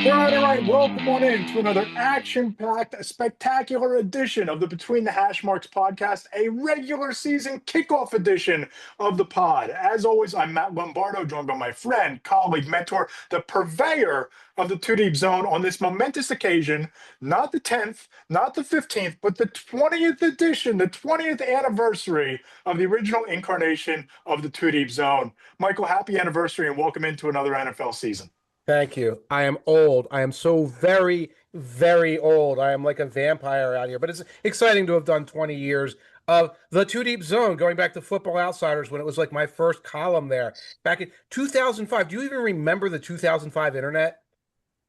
All right. Welcome on in to another action-packed, spectacular edition of the Between the Hash Marks podcast, a regular season kickoff edition of the pod. As always, I'm Matt Lombardo, joined by my friend, colleague, mentor, the purveyor of the Two Deep Zone on this momentous occasion, not the 10th, not the 15th, but the 20th edition, the 20th anniversary of the original incarnation of the Two Deep Zone. Michael, happy anniversary and welcome into another NFL season. Thank you. I am old. I am so very, very old. I am like a vampire out here. But it's exciting to have done 20 years of the Two Deep Zone, going back to Football Outsiders when it was like my first column there back in 2005. Do you even remember the 2005 internet?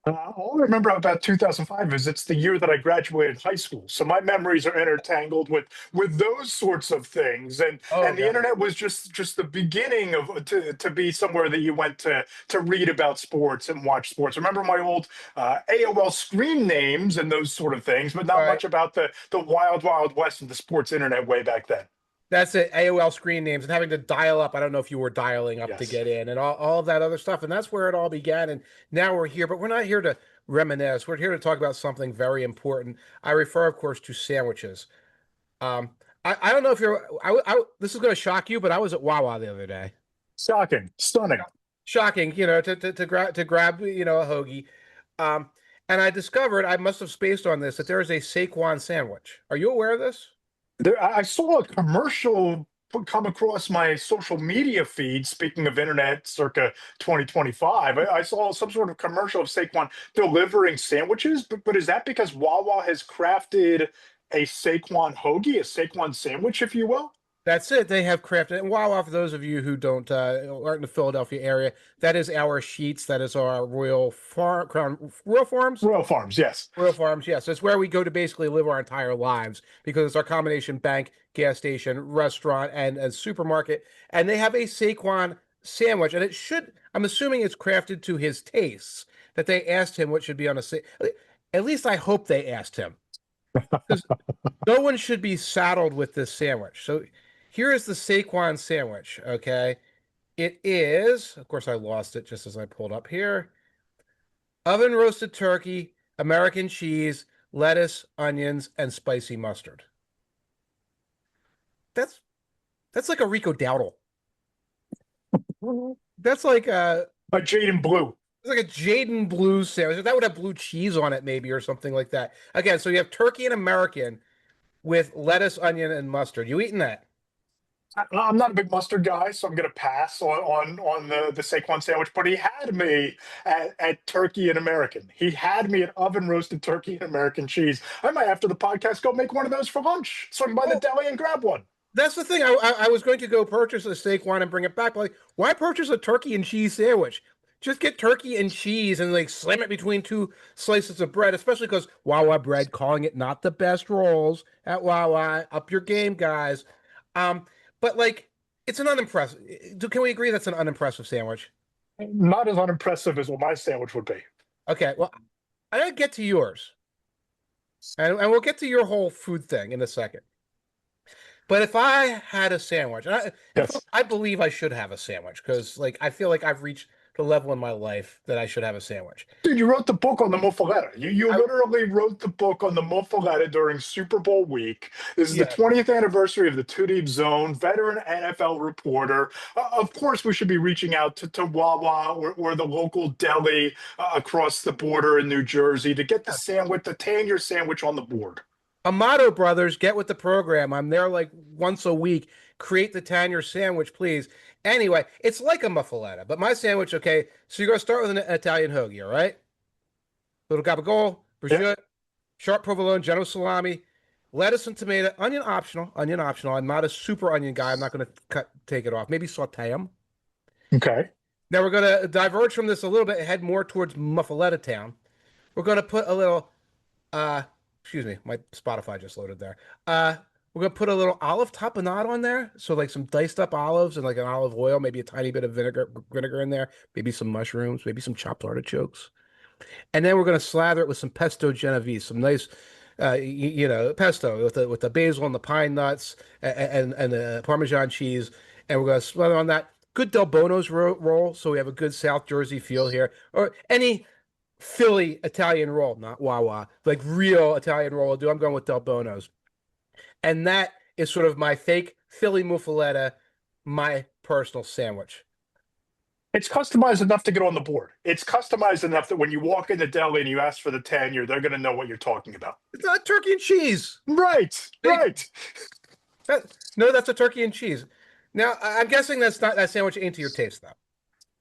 All I remember about 2005 is it's the year that I graduated high school. So my memories are intertangled with those sorts of things, and Oh, and the God. internet was just the beginning of to be somewhere that you went to read about sports and watch sports. Remember my old AOL screen names and those sort of things, but All not right. much about the wild west of the sports internet way back then. That's it. AOL screen names and having to dial up. I don't know if you were dialing up to Yes. get in and all of that other stuff. And that's where it all began. And now we're here, but we're not here to reminisce. We're here to talk about something very important. I refer, of course, to sandwiches. Um, I don't know if you're, this is going to shock you, but I was at Wawa the other day. Shocking, stunning. Shocking, to grab, a hoagie. Um, and I discovered, I must have spaced on this, that there is a Saquon sandwich. Are you aware of this? I saw a commercial come across my social media feed. Speaking of internet, circa 2025, I saw some sort of commercial of Saquon delivering sandwiches. But is that because Wawa has crafted a Saquon hoagie, a Saquon sandwich, if you will? That's it. They have crafted. And Wawa, for those of you who don't aren't in the Philadelphia area, that is our Sheets. That is our Royal Farms. Royal Farms, yes. Royal Farms, yes. It's where we go to basically live our entire lives because it's our combination bank, gas station, restaurant, and supermarket. And they have a Saquon sandwich, and I'm assuming it's crafted to his tastes. That they asked him what should be on a. At least I hope they asked him because no one should be saddled with this sandwich. So here is the Saquon sandwich. Okay, it is. Of course, I lost it just as I pulled up here. Oven roasted turkey, American cheese, lettuce, onions, and spicy mustard. That's that's like a Rico Dowdle. That's like a A Jade and Blue. it's like a Jaden Blue sandwich. That would have blue cheese on it, maybe, or something like that. Again, so you have turkey and American with lettuce, onion, and mustard. You eating that? I'm not a big mustard guy, so I'm going to pass on the Saquon sandwich. But he had me at turkey and American. He had me at oven roasted turkey and American cheese. I might, after the podcast, go make one of those for lunch. Swing by the Well, deli and grab one. that's the thing. I was going to go purchase a Saquon and bring it back, but like, why purchase a turkey and cheese sandwich? Just get turkey and cheese and like slam it between two slices of bread, especially because Wawa bread, calling it not the best rolls at Wawa. Up your game, guys. But like, it's an unimpressive. Can we agree that's an unimpressive sandwich? Not as unimpressive as what my sandwich would be. Okay, well, I gotta get to yours, and we'll get to your whole food thing in a second. But if I had a sandwich, and Yes. I believe I should have a sandwich because, like, I feel like I've reached the level in my life that I should have a sandwich. Dude, you wrote the book on the muffaletta. You I, literally wrote the book on the muffaletta during Super Bowl week. This is the yeah, 20th anniversary of the Two Deep Zone, veteran NFL reporter. Of course, we should be reaching out to Wawa or the local deli across the border in New Jersey to get the sandwich, the Tanier sandwich on the board. Amato Brothers, get with the program. I'm there like once a week. Create the Tanier sandwich, please. Anyway, it's like a muffaletta, but my sandwich, okay. So you're gonna start with an Italian hoagie, all right? Little gabagol, Yeah. prosciutto, sharp provolone, Genoa salami, lettuce and tomato, onion optional. Onion optional. I'm not a super onion guy. I'm not gonna take it off. Maybe saute them. Okay. Now we're gonna diverge from this a little bit, head more towards muffaletta town. We're gonna put a little uh excuse me, my Spotify just loaded there. We're gonna put a little olive tapenade on there. So like some diced up olives and like an olive oil, maybe a tiny bit of vinegar in there, maybe some mushrooms, maybe some chopped artichokes. And then we're gonna slather it with some pesto Genovese, some nice pesto with the basil and the pine nuts and the Parmesan cheese. And we're gonna slather on that. Good Del Bono's roll, so we have a good South Jersey feel here. Or any Philly Italian roll, not Wawa, like real Italian roll will do. I'm going with Del Bono's. And that is sort of my fake Philly muffaletta, my personal sandwich. It's customized enough to get on the board. It's customized enough that when you walk in the deli and you ask for the Tanier, they're going to know what you're talking about. It's not turkey and cheese. Right, They, right. no, that's a turkey and cheese. Now, I'm guessing that's not that sandwich ain't to your taste, though.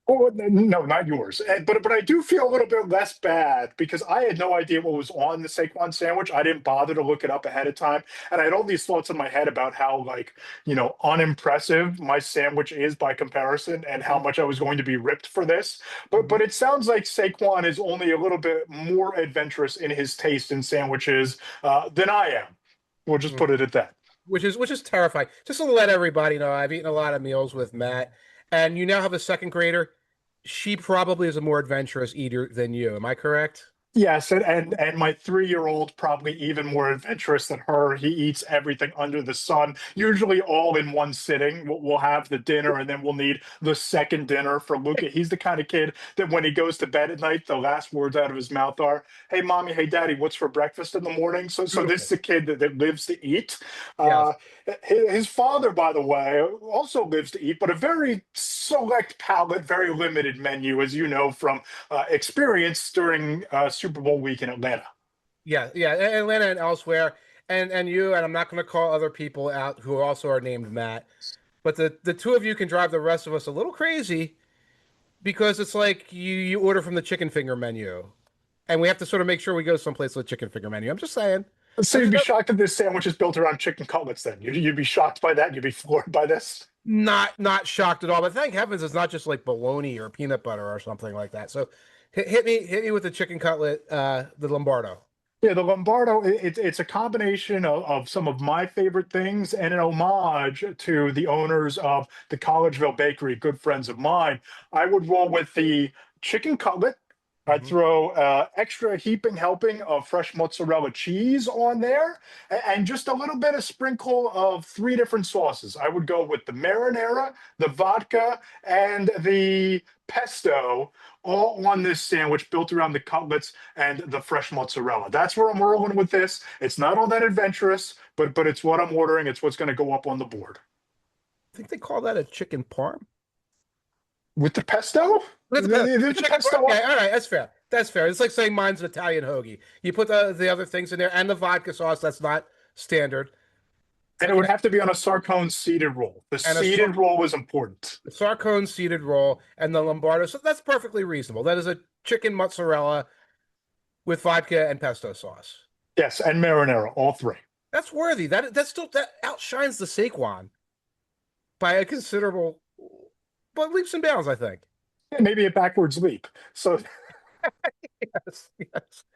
Oh, no, not yours. But I do feel a little bit less bad because I had no idea what was on the Saquon sandwich. I didn't bother to look it up ahead of time, and I had all these thoughts in my head about how unimpressive my sandwich is by comparison, and how Mhm. much I was going to be ripped for this. But Mhm. it sounds like Saquon is only a little bit more adventurous in his taste in sandwiches than I am. We'll just put Mhm. it at that. Which is terrifying. Just to let everybody know, I've eaten a lot of meals with Matt, and you now have a second grader. She probably is a more adventurous eater than you. Am I correct? Yes, and my 3-year-old probably even more adventurous than her. He eats everything under the sun, usually all in one sitting. We'll have the dinner, and then we'll need the second dinner for Luca. He's the kind of kid that when he goes to bed at night, the last words out of his mouth are, "Hey, mommy, hey, daddy, what's for breakfast in the morning?" So this Beautiful. is a kid that lives to eat. Yes. Uh, his father, by the way, also lives to eat, but a very select palate, very limited menu, as you know from experience during Super Bowl week in Atlanta. Yeah, yeah, Atlanta and elsewhere, and you, and I'm not going to call other people out who also are named Matt, but the two of you can drive the rest of us a little crazy because it's like you order from the chicken finger menu, and we have to sort of make sure we go someplace with a chicken finger menu. I'm just saying. So I'm you'd just be shocked that this sandwich is built around chicken cutlets. Then you'd be shocked by that. You'd be floored by this. not shocked at all, but thank heavens it's not just like bologna or peanut butter or something like that. So hit me with the chicken cutlet, the Lombardo. Yeah, the Lombardo, it's a combination of some of my favorite things and an homage to the owners of the Collegeville Bakery, good friends of mine. I would roll with the chicken cutlet. I'd Hmm. throw extra heaping helping of fresh mozzarella cheese on there, and just a little bit of sprinkle of three different sauces. I would go with the marinara, the vodka, and the pesto, all on this sandwich built around the cutlets and the fresh mozzarella. That's where I'm rolling with this. It's not all that adventurous, but it's what I'm ordering. It's what's going to go up on the board. I think they call that a chicken parm. With the pesto? The There's a chicken parm. pesto. Okay, all right, that's fair. That's fair. It's like saying mine's an Italian hoagie. You put the other things in there and the vodka sauce. That's not standard. And it Okay, would have to be on a Sarcone seeded roll. The and seeded roll is important. Sarcone seeded roll and the Lombardo. So that's perfectly reasonable. That is a chicken mozzarella with vodka and pesto sauce. Yes, and marinara, all three. That's worthy. That outshines the Saquon by a considerable, but leaps and bounds. I think. Yeah, maybe a backwards leap. So Yes,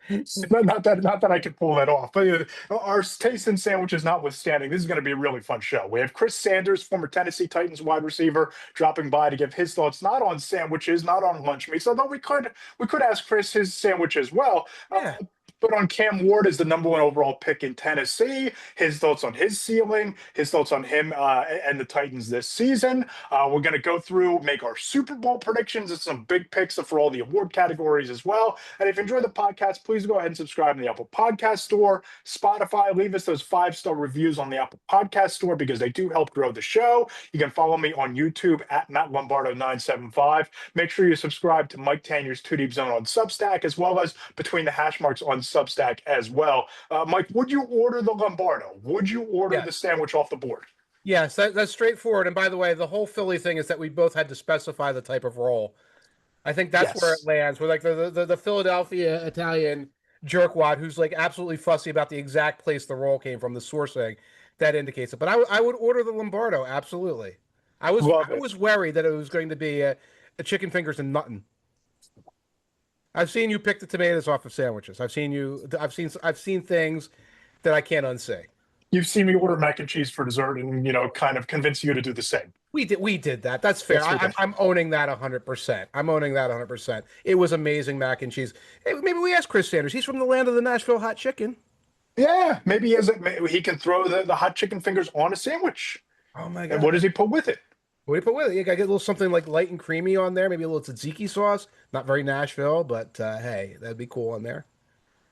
yes. not that I could pull that off. But our taste in sandwiches notwithstanding, this is going to be a really fun show. We have Chris Sanders, former Tennessee Titans wide receiver, dropping by to give his thoughts not on sandwiches, not on lunch meats. Although we could ask Chris his sandwich as well. Yeah. But on Cam Ward as the #1 overall pick in Tennessee, his thoughts on his ceiling, his thoughts on him and the Titans this season. We're going to go through, make our Super Bowl predictions and some big picks for all the award categories as well. And if you enjoy the podcast, please go ahead and subscribe in the Apple Podcast Store, Spotify. Leave us those 5-star reviews on the Apple Podcast Store because they do help grow the show. You can follow me on YouTube at Matt Lombardo 975. Make sure you subscribe to Mike Tanier's Two Deep Zone on Substack, as well as Between the Hash Marks on Substack as well. Mike, would you order the Lombardo? Would you order the Yes. sandwich off the board? Yes, that's straightforward. And by the way, the whole Philly thing is that we both had to specify the type of roll. I think that's where it Yes. lands. We're like the Philadelphia Italian jerkwad who's like absolutely fussy about the exact place the roll came from, the sourcing that indicates it. But I would order the Lombardo, absolutely. Love I it. was worried that it was going to be a chicken fingers and nothing. I've seen you pick the tomatoes off of sandwiches. I've seen things that I can't unsay. You've seen me order mac and cheese for dessert and, kind of convince you to do the same. We did that. That's fair. Yes, we did. I'm owning that 100%. I'm owning that 100%. It was amazing mac and cheese. Hey, maybe we ask Chris Sanders. He's from the land of the Nashville hot chicken. Yeah, maybe he can throw the hot chicken fingers on a sandwich. Oh my And what God. does he put with it? What do you put with it? You gotta get a little something like light and creamy on there, maybe a little tzatziki sauce. Not very Nashville, but hey, that'd be cool on there.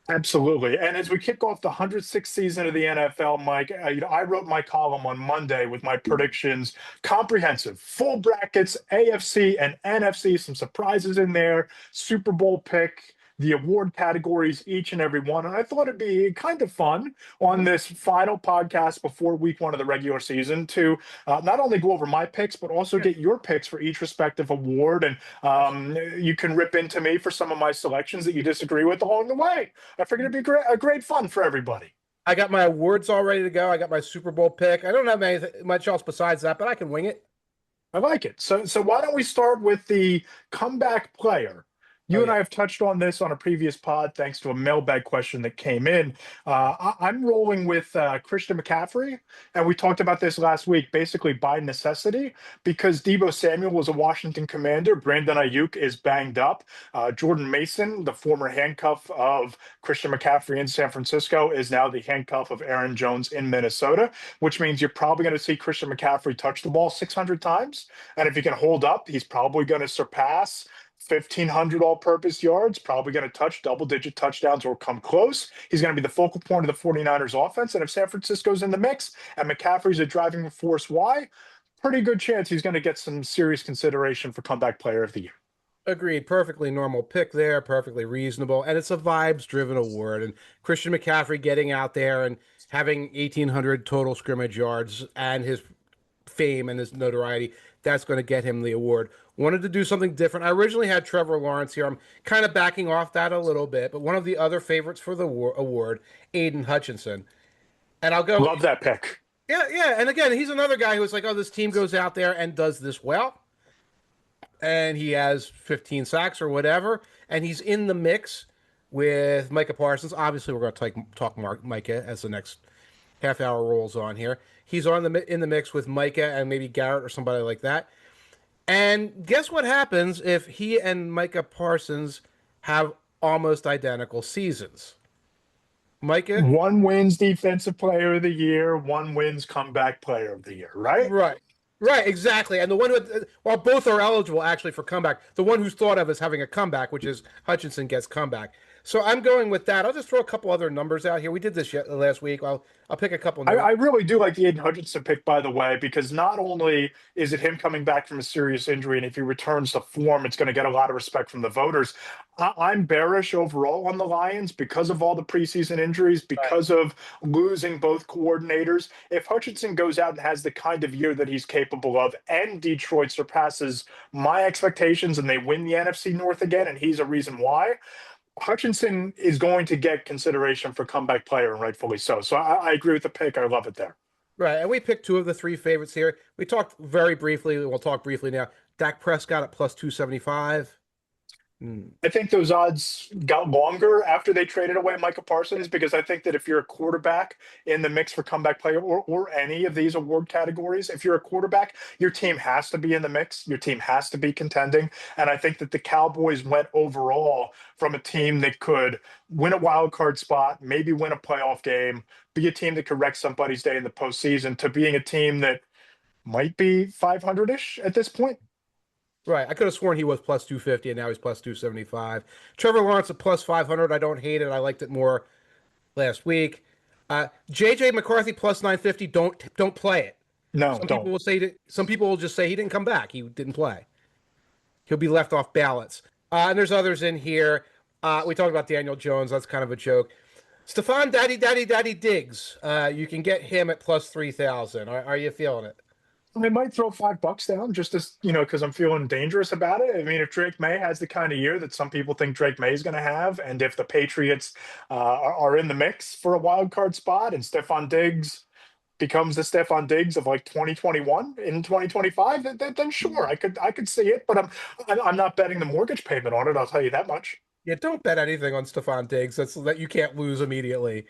Absolutely. And as we kick off the 106th season of the NFL, Mike, I wrote my column on Monday with my predictions, comprehensive, full brackets, AFC and NFC, some surprises in there, Super Bowl pick, the award categories, each and every one. And I thought it'd be kind of fun on Mhm. this final podcast before week one of the regular season to not only go over my picks, but also Yeah. get your picks for each respective award. And Awesome. you can rip into me for some of my selections that you disagree with along the way. I figured it'd be a great fun for everybody. I got my awards all ready to go. I got my Super Bowl pick. I don't have much else besides that, but I can wing it. I like it. So why don't we start with the comeback player? Oh You and yeah. I have touched on this on a previous pod, thanks to a mailbag question that came in. I'm rolling with Christian McCaffrey, and we talked about this last week, basically by necessity, because Debo Samuel was a Washington Commander. Brandon Ayuk is banged up. Jordan Mason, the former handcuff of Christian McCaffrey in San Francisco, is now the handcuff of Aaron Jones in Minnesota, which means you're probably going to see Christian McCaffrey touch the ball 600 times. And if he can hold up, he's probably going to surpass 1,500 all purpose yards, probably going to touch double digit touchdowns or come close. He's going to be the focal point of the 49ers offense. And if San Francisco's in the mix and McCaffrey's a driving force, why? Pretty good chance he's going to get some serious consideration for comeback player of the year. Agreed. Perfectly normal pick there, perfectly reasonable. And it's a vibes driven award. And Christian McCaffrey getting out there and having 1,800 total scrimmage yards and his fame and his notoriety, that's going to get him the award. Wanted to do something different. I originally had Trevor Lawrence here. I'm kind of backing off that a little bit, but one of the other favorites for the award, Aiden Hutchinson. And I'll go, Love that pick. yeah, yeah. And again, he's another guy who's like, oh, this team goes out there and does this well. And he has 15 sacks or whatever. And he's in the mix with Micah Parsons. Obviously, we're going to talk Micah as the next half hour rolls on here. He's in the mix with Micah and maybe Garrett or somebody like that. And guess what happens if he and Micah Parsons have almost identical seasons? Micah, One wins defensive player of the year, one wins comeback player of the year, right? right, right, exactly. And the one who, while both are eligible actually for comeback, the one who's thought of as having a comeback, which is Hutchinson, gets comeback. So I'm going with that. I'll just throw a couple other numbers out here. We did this last week. I'll pick a couple I numbers. really do like the Aiden Hutchinson pick, by the way, because not only is it him coming back from a serious injury, and if he returns to form, it's going to get a lot of respect from the voters. I'm bearish overall on the Lions because of all the preseason injuries, Right. because of losing both coordinators. If Hutchinson goes out and has the kind of year that he's capable of, and Detroit surpasses my expectations and they win the NFC North again, and he's a reason why, Hutchinson is going to get consideration for comeback player, and rightfully so. So I agree with the pick. I love it there. Right, and we picked two of the three favorites here. We talked very briefly. We'll talk briefly now. Dak Prescott at plus 275. Hmm. I think those odds got longer after they traded away Micah Parsons because I think that if you're a quarterback in the mix for comeback player or any of these award categories, if you're a quarterback, your team has to be in the mix. Your team has to be contending. And I think that the Cowboys went overall from a team that could win a wild card spot, maybe win a playoff game, be a team that could wreck somebody's day in the postseason, to being a team that might be 500-ish at this point. Right, I could have sworn he was plus 250, and now he's plus 275. Trevor Lawrence at plus 500. I don't hate it. I liked it more last week. JJ McCarthy plus 950. Don't play it. No, Some people don't. will say that. Some people will just say he didn't come back. He didn't play. He'll be left off ballots. And there's others in here. We talked about Daniel Jones. That's kind of a joke. Stephon Daddy Diggs. You can get him at plus 3,000. Are you feeling it? I might throw $5 down just as, because I'm feeling dangerous about it. I mean, if Drake May has the kind of year that some people think Drake May is going to have, and if the Patriots are in the mix for a wild card spot and Stephon Diggs becomes the Stephon Diggs of like 2021 in 2025, then sure, I could see it, but I'm not betting the mortgage payment on it. I'll tell you that much. Yeah, don't bet anything on Stephon Diggs. That you can't lose immediately.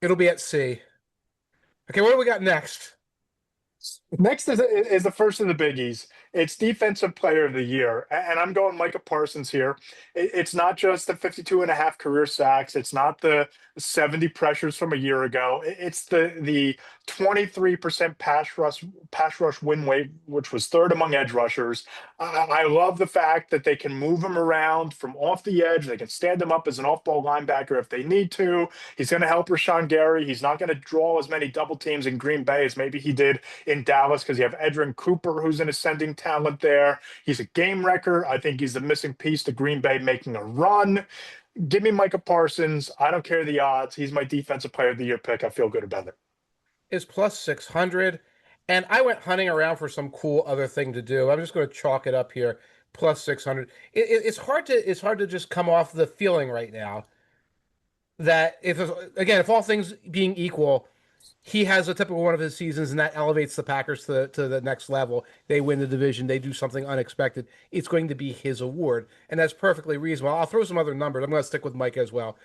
It'll be at C. Okay, what do we got next? Next is the first of the biggies. It's defensive player of the year. And I'm going Micah Parsons here. It's not just the 52 and a half career sacks. It's not the 70 pressures from a year ago. It's the 23% pass rush win rate, which was third among edge rushers. I love the fact that they can move him around from off the edge. They can stand him up as an off-ball linebacker if they need to. He's going to help Rashawn Gary. He's not going to draw as many double teams in Green Bay as maybe he did in Dallas because you have Edrin Cooper, who's an ascending talent there. He's a game wrecker. I think he's the missing piece to Green Bay making a run. Give me Micah Parsons. I don't care the odds. He's my defensive player of the year pick. I feel good about it. Is plus 600. And I went hunting around for some cool other thing to do. I'm just going to chalk it up here. Plus 600. It's hard to just come off the feeling right now that if all things being equal, he has a typical one of his seasons and that elevates the Packers to the next level. They win the division, they do something unexpected. It's going to be his award, and that's perfectly reasonable. I'll throw some other numbers. I'm going to stick with Micah as well.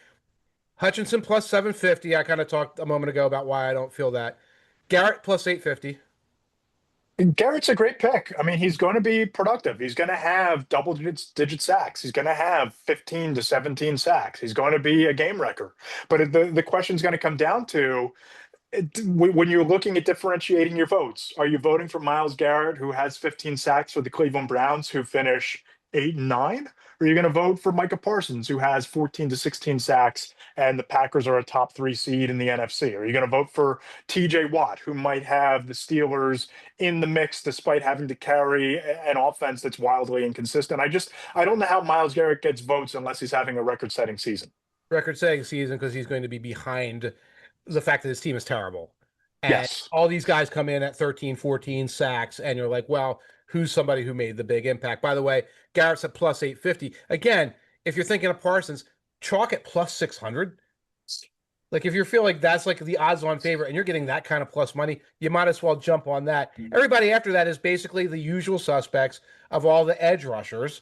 Hutchinson plus 750. I kind of talked a moment ago about why I don't feel that. Garrett plus 850. Garrett's a great pick. I mean, he's going to be productive. He's going to have double digit sacks. He's going to have 15 to 17 sacks. He's going to be a game wrecker. But the question's going to come down to when you're looking at differentiating your votes, are you voting for Myles Garrett, who has 15 sacks for the Cleveland Browns, who finish 8 and 9? Or are you going to vote for Micah Parsons, who has 14 to 16 sacks and the Packers are a top 3 seed in the NFC? Are you going to vote for TJ Watt, who might have the Steelers in the mix despite having to carry an offense that's wildly inconsistent? I don't know how Myles Garrett gets votes unless he's having a record-setting season. Record-setting season because he's going to be behind the fact that his team is terrible. And Yes. all these guys come in at 13, 14 sacks, and you're like, well, who's somebody who made the big impact? By the way, Garrett's at plus 850. Again, if you're thinking of Parsons, chalk at plus 600. Like if you feel like that's like the odds-on favorite and you're getting that kind of plus money, you might as well jump on that. Everybody after that is basically the usual suspects of all the edge rushers.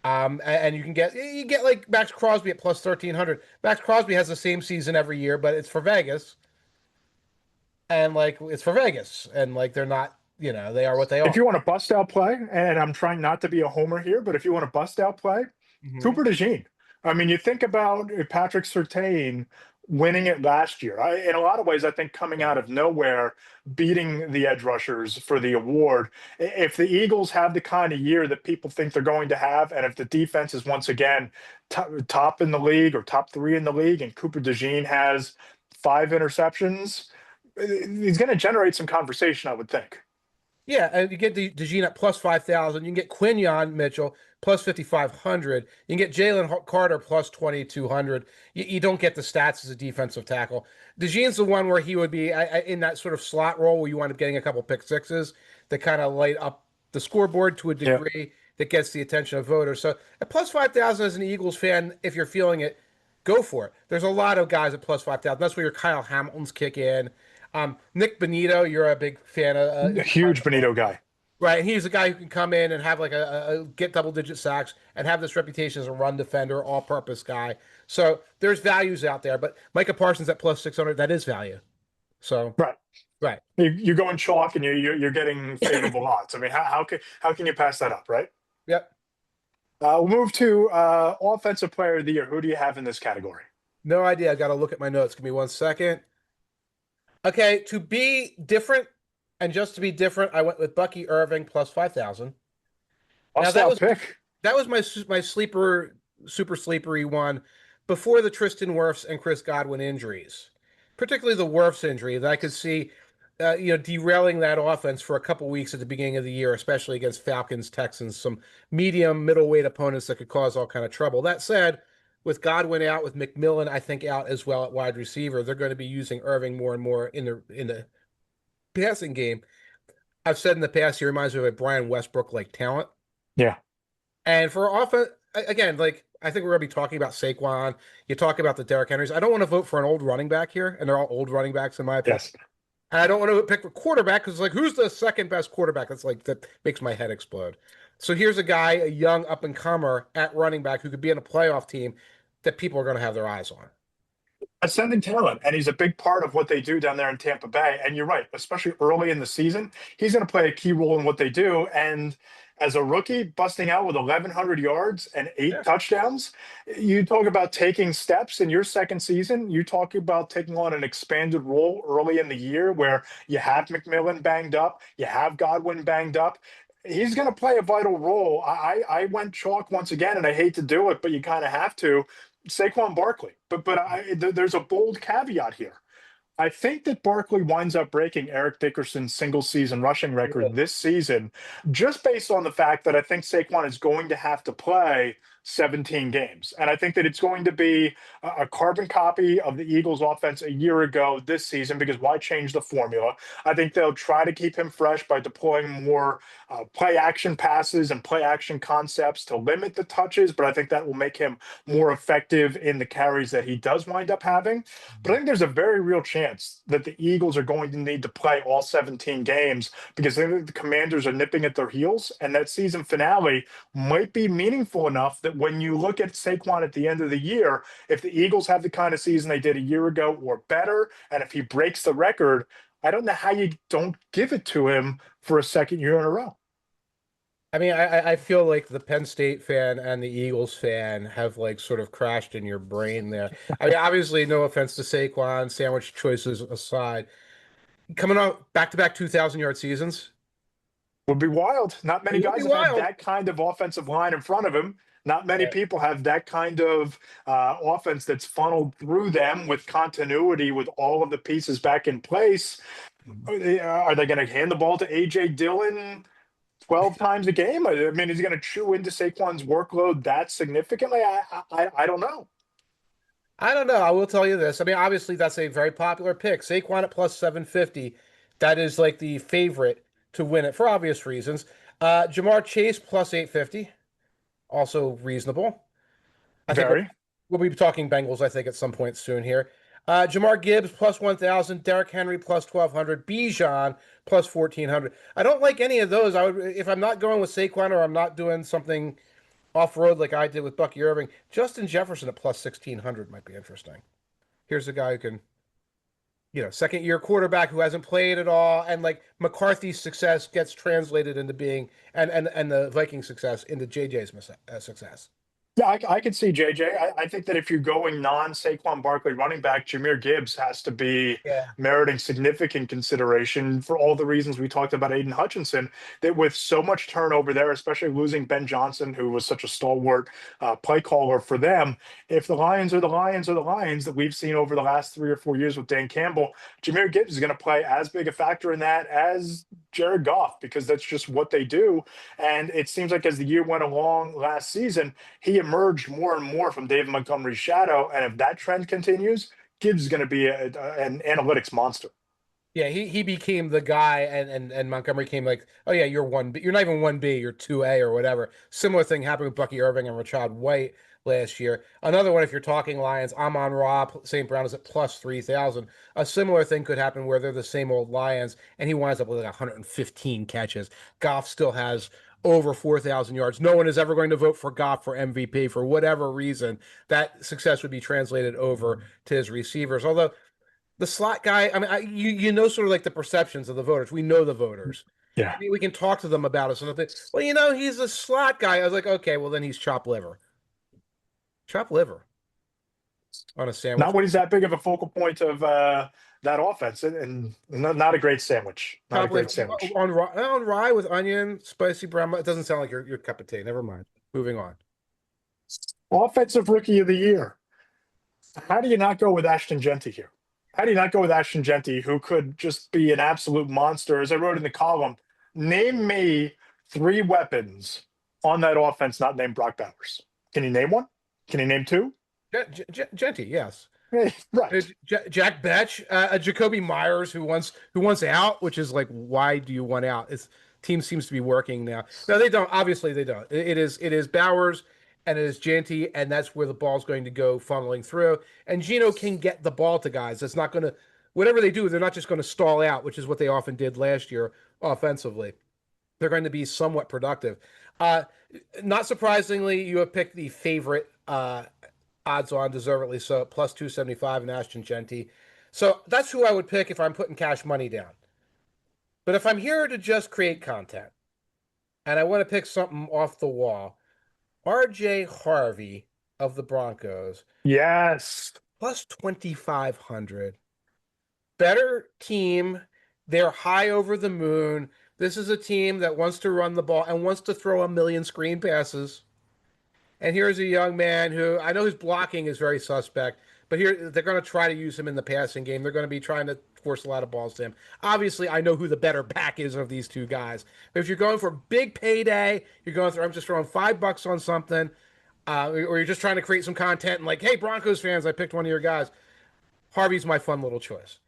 And you get like Max Crosby at plus 1,300. Max Crosby has the same season every year, but it's for Vegas. And like it's for Vegas. And like they're not, they are what they If are. you want to bust out play, and I'm trying not to be a homer here, but if you want to bust out play, Mhm. Cooper DeJean. I mean, you think about Patrick Surtain winning it last year. In a lot of ways, I think coming out of nowhere, beating the edge rushers for the award. If the Eagles have the kind of year that people think they're going to have, and if the defense is once again top in the league or top 3 in the league, and Cooper DeJean has 5 interceptions, he's going to generate some conversation, I would think. Yeah, and you get the DeJean at plus 5,000. You can get Quinyon Mitchell plus 5,500. You can get Jalen Carter plus 2,200. You don't get the stats as a defensive tackle. DeJean's the one where he would be in that sort of slot role where you wind up getting a couple pick sixes that kind of light up the scoreboard to a Yeah. degree that gets the attention of voters. So at plus 5,000 as an Eagles fan, if you're feeling it, go for it. There's a lot of guys at plus 5,000. That's where your Kyle Hamiltons kick in. Nick Benito, you're a big fan of. A huge Benito guy. Right, and he's a guy who can come in and have like a get double-digit sacks and have this reputation as a run defender, all-purpose guy. So there's values out there, but Micah Parsons at plus 600, that is value. So Right. right, You're going chalk and you're getting favorable odds. I mean, how can you pass that up, right? yep, We'll move to offensive player of the year. Who do you have in this category? no idea. I got to look at my notes. Give me 1 second. Okay, to be different and just to be different, I went with Bucky Irving plus 5,000. Now Bust that out was pick. that was my sleeper, super sleepery one before the Tristan Wirfs and Chris Godwin injuries, particularly the Wirfs injury that I could see, derailing that offense for a couple weeks at the beginning of the year, especially against Falcons, Texans, some medium middleweight opponents that could cause all kind of trouble. That said, with Godwin out, with McMillan, I think out as well at wide receiver, they're going to be using Irving more and more in the passing game. I've said in the past, he reminds me of a Brian Westbrook like talent. Yeah. And for offense, again, like I think we're going to be talking about Saquon. You talk about the Derrick Henrys. I don't want to vote for an old running back here, and they're all old running backs in my opinion. Yes. And I don't want to pick a quarterback because, like, who's the second best quarterback? That makes my head explode. So here's a guy, a young up and comer at running back who could be in a playoff team that people are going to have their eyes on. Ascending talent, and he's a big part of what they do down there in Tampa Bay. And you're right, especially early in the season, he's going to play a key role in what they do. And as a rookie, busting out with 1,100 yards and Yeah. 8 touchdowns. You talk about taking steps in your second season. You talk about taking on an expanded role early in the year where you have McMillan banged up, you have Godwin banged up. He's going to play a vital role. I went chalk once again, and I hate to do it, but you kind of have to. Saquon Barkley, but there's a bold caveat here. I think that Barkley winds up breaking Eric Dickerson's single season rushing record Really? this season, just based on the fact that I think Saquon is going to have to play 17 games. And I think that it's going to be a carbon copy of the Eagles offense a year ago this season, because why change the formula? I think they'll try to keep him fresh by deploying more play action passes and play action concepts to limit the touches, but I think that will make him more effective in the carries that he does wind up having. But I think there's a very real chance that the Eagles are going to need to play all 17 games because I think the Commanders are nipping at their heels, and that season finale might be meaningful enough that when you look at Saquon at the end of the year, if the Eagles have the kind of season they did a year ago or better, and if he breaks the record, I don't know how you don't give it to him for a second year in a row. I mean, I feel like the Penn State fan and the Eagles fan have like sort of crashed in your brain there. I mean, obviously, no offense to Saquon, sandwich choices aside, coming out back-to-back 2,000-yard seasons, Would be wild. Not it many would be guys have had wild. that kind of offensive line in front of him. Not many Yeah. people have that kind of offense that's funneled through them with continuity, with all of the pieces back in place. Are they going to hand the ball to AJ Dillon 12 times a game? I mean, is he going to chew into Saquon's workload that significantly? I don't know. I don't know. I will tell you this. I mean, obviously, that's a very popular pick. Saquon at plus 750. That is like the favorite to win it for obvious reasons. Jamar Chase plus 850. Also reasonable. I think Very. we'll be talking Bengals, I think, at some point soon here. Jamar Gibbs plus 1,000. Derrick Henry plus 1,200. Bijan plus 1,400. I don't like any of those. I would, if I'm not going with Saquon or I'm not doing something off road like I did with Bucky Irving, Justin Jefferson at plus 1,600 might be interesting. Here's a guy who can, second year quarterback who hasn't played at all, and like McCarthy's success gets translated into being, and the Viking success into JJ's success. Yeah, I could see JJ. I think that if you're going non-Saquon Barkley running back, Jahmyr Gibbs has to be Yeah. meriting significant consideration for all the reasons we talked about Aiden Hutchinson. That with so much turnover there, especially losing Ben Johnson, who was such a stalwart play caller for them. If the Lions are the Lions are the Lions that we've seen over the last 3 or 4 years with Dan Campbell, Jahmyr Gibbs is going to play as big a factor in that as Jared Goff, because that's just what they do. And it seems like as the year went along last season, he emerged more and more from David Montgomery's shadow. And if that trend continues, Gibbs is going to be an analytics monster. Yeah, he became the guy, and Montgomery came like, oh yeah, you're 1B, you're not even 1B, you're 2A or whatever. Similar thing happened with Bucky Irving and Rashad White last year. Another one, if you're talking Lions, Amon-Ra St. Brown is at plus 3,000. A similar thing could happen where they're the same old Lions, and he winds up with like 115 catches. Goff still has over 4,000 yards. No one is ever going to vote for Goff for MVP for whatever reason. That success would be translated over to his receivers. Although the slot guy, I mean, you know, sort of like the perceptions of the voters. We know the voters. Yeah. We can talk to them about it. So they, well, he's a slot guy. I was like, okay, well then he's chopped liver. Chopped liver on a sandwich. Not when he's that big of a focal point of that offense, and not a great sandwich. Not a Chopped liver great sandwich. on rye with onion, spicy brown. It doesn't sound like your cup of tea. Never mind. Moving on. Offensive rookie of the year. How do you not go with Ashton Genty here? How do you not go with Ashton Genty, who could just be an absolute monster? As I wrote in the column, name me three weapons on that offense not named Brock Bowers. Can you name one? Can you name two? Genty, yes. Right. Jack Betch, Jacoby Myers, who wants out, which is like, why do you want out? It's team seems to be working now. No, they don't. Obviously, they don't. It is Bowers and it is Janty, and that's where the ball's going to go funneling through. And Gino can get the ball to guys. It's not going to whatever they do. They're not just going to stall out, which is what they often did last year offensively. They're going to be somewhat productive. Uh, Not surprisingly, you have picked the favorite odds on, deservedly so, plus 275 in Ashton Genty. So that's who I would pick if I'm putting cash money down. But if I'm here to just create content, and I want to pick something off the wall. RJ Harvey of the Broncos, Yes. plus 2,500. Better team. They're high over the moon. This is a team that wants to run the ball and wants to throw a million screen passes. And here's a young man who I know his blocking is very suspect, but here they're going to try to use him in the passing game. They're going to be trying to force a lot of balls to him. Obviously, I know who the better back is of these two guys. But if you're going for a big payday, you're going through, I'm just throwing $5 on something, or you're just trying to create some content and like, hey, Broncos fans, I picked one of your guys. Harvey's my fun little choice.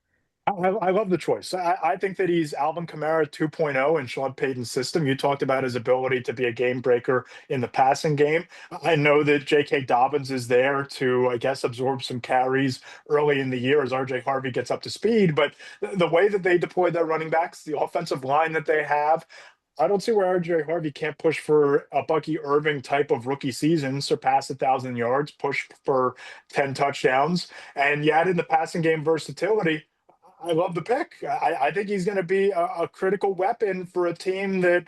I love the choice. I think that he's Alvin Kamara 2.0 in Sean Payton's system. You talked about his ability to be a game breaker in the passing game. I know that J.K. Dobbins is there to, I guess, absorb some carries early in the year as R.J. Harvey gets up to speed. But the way that they deploy their running backs, the offensive line that they have, I don't see where R.J. Harvey can't push for a Bucky Irving type of rookie season, surpass 1,000 yards, push for 10 touchdowns. And you add in the passing game versatility. I love the pick. I think he's going to be a critical weapon for a team that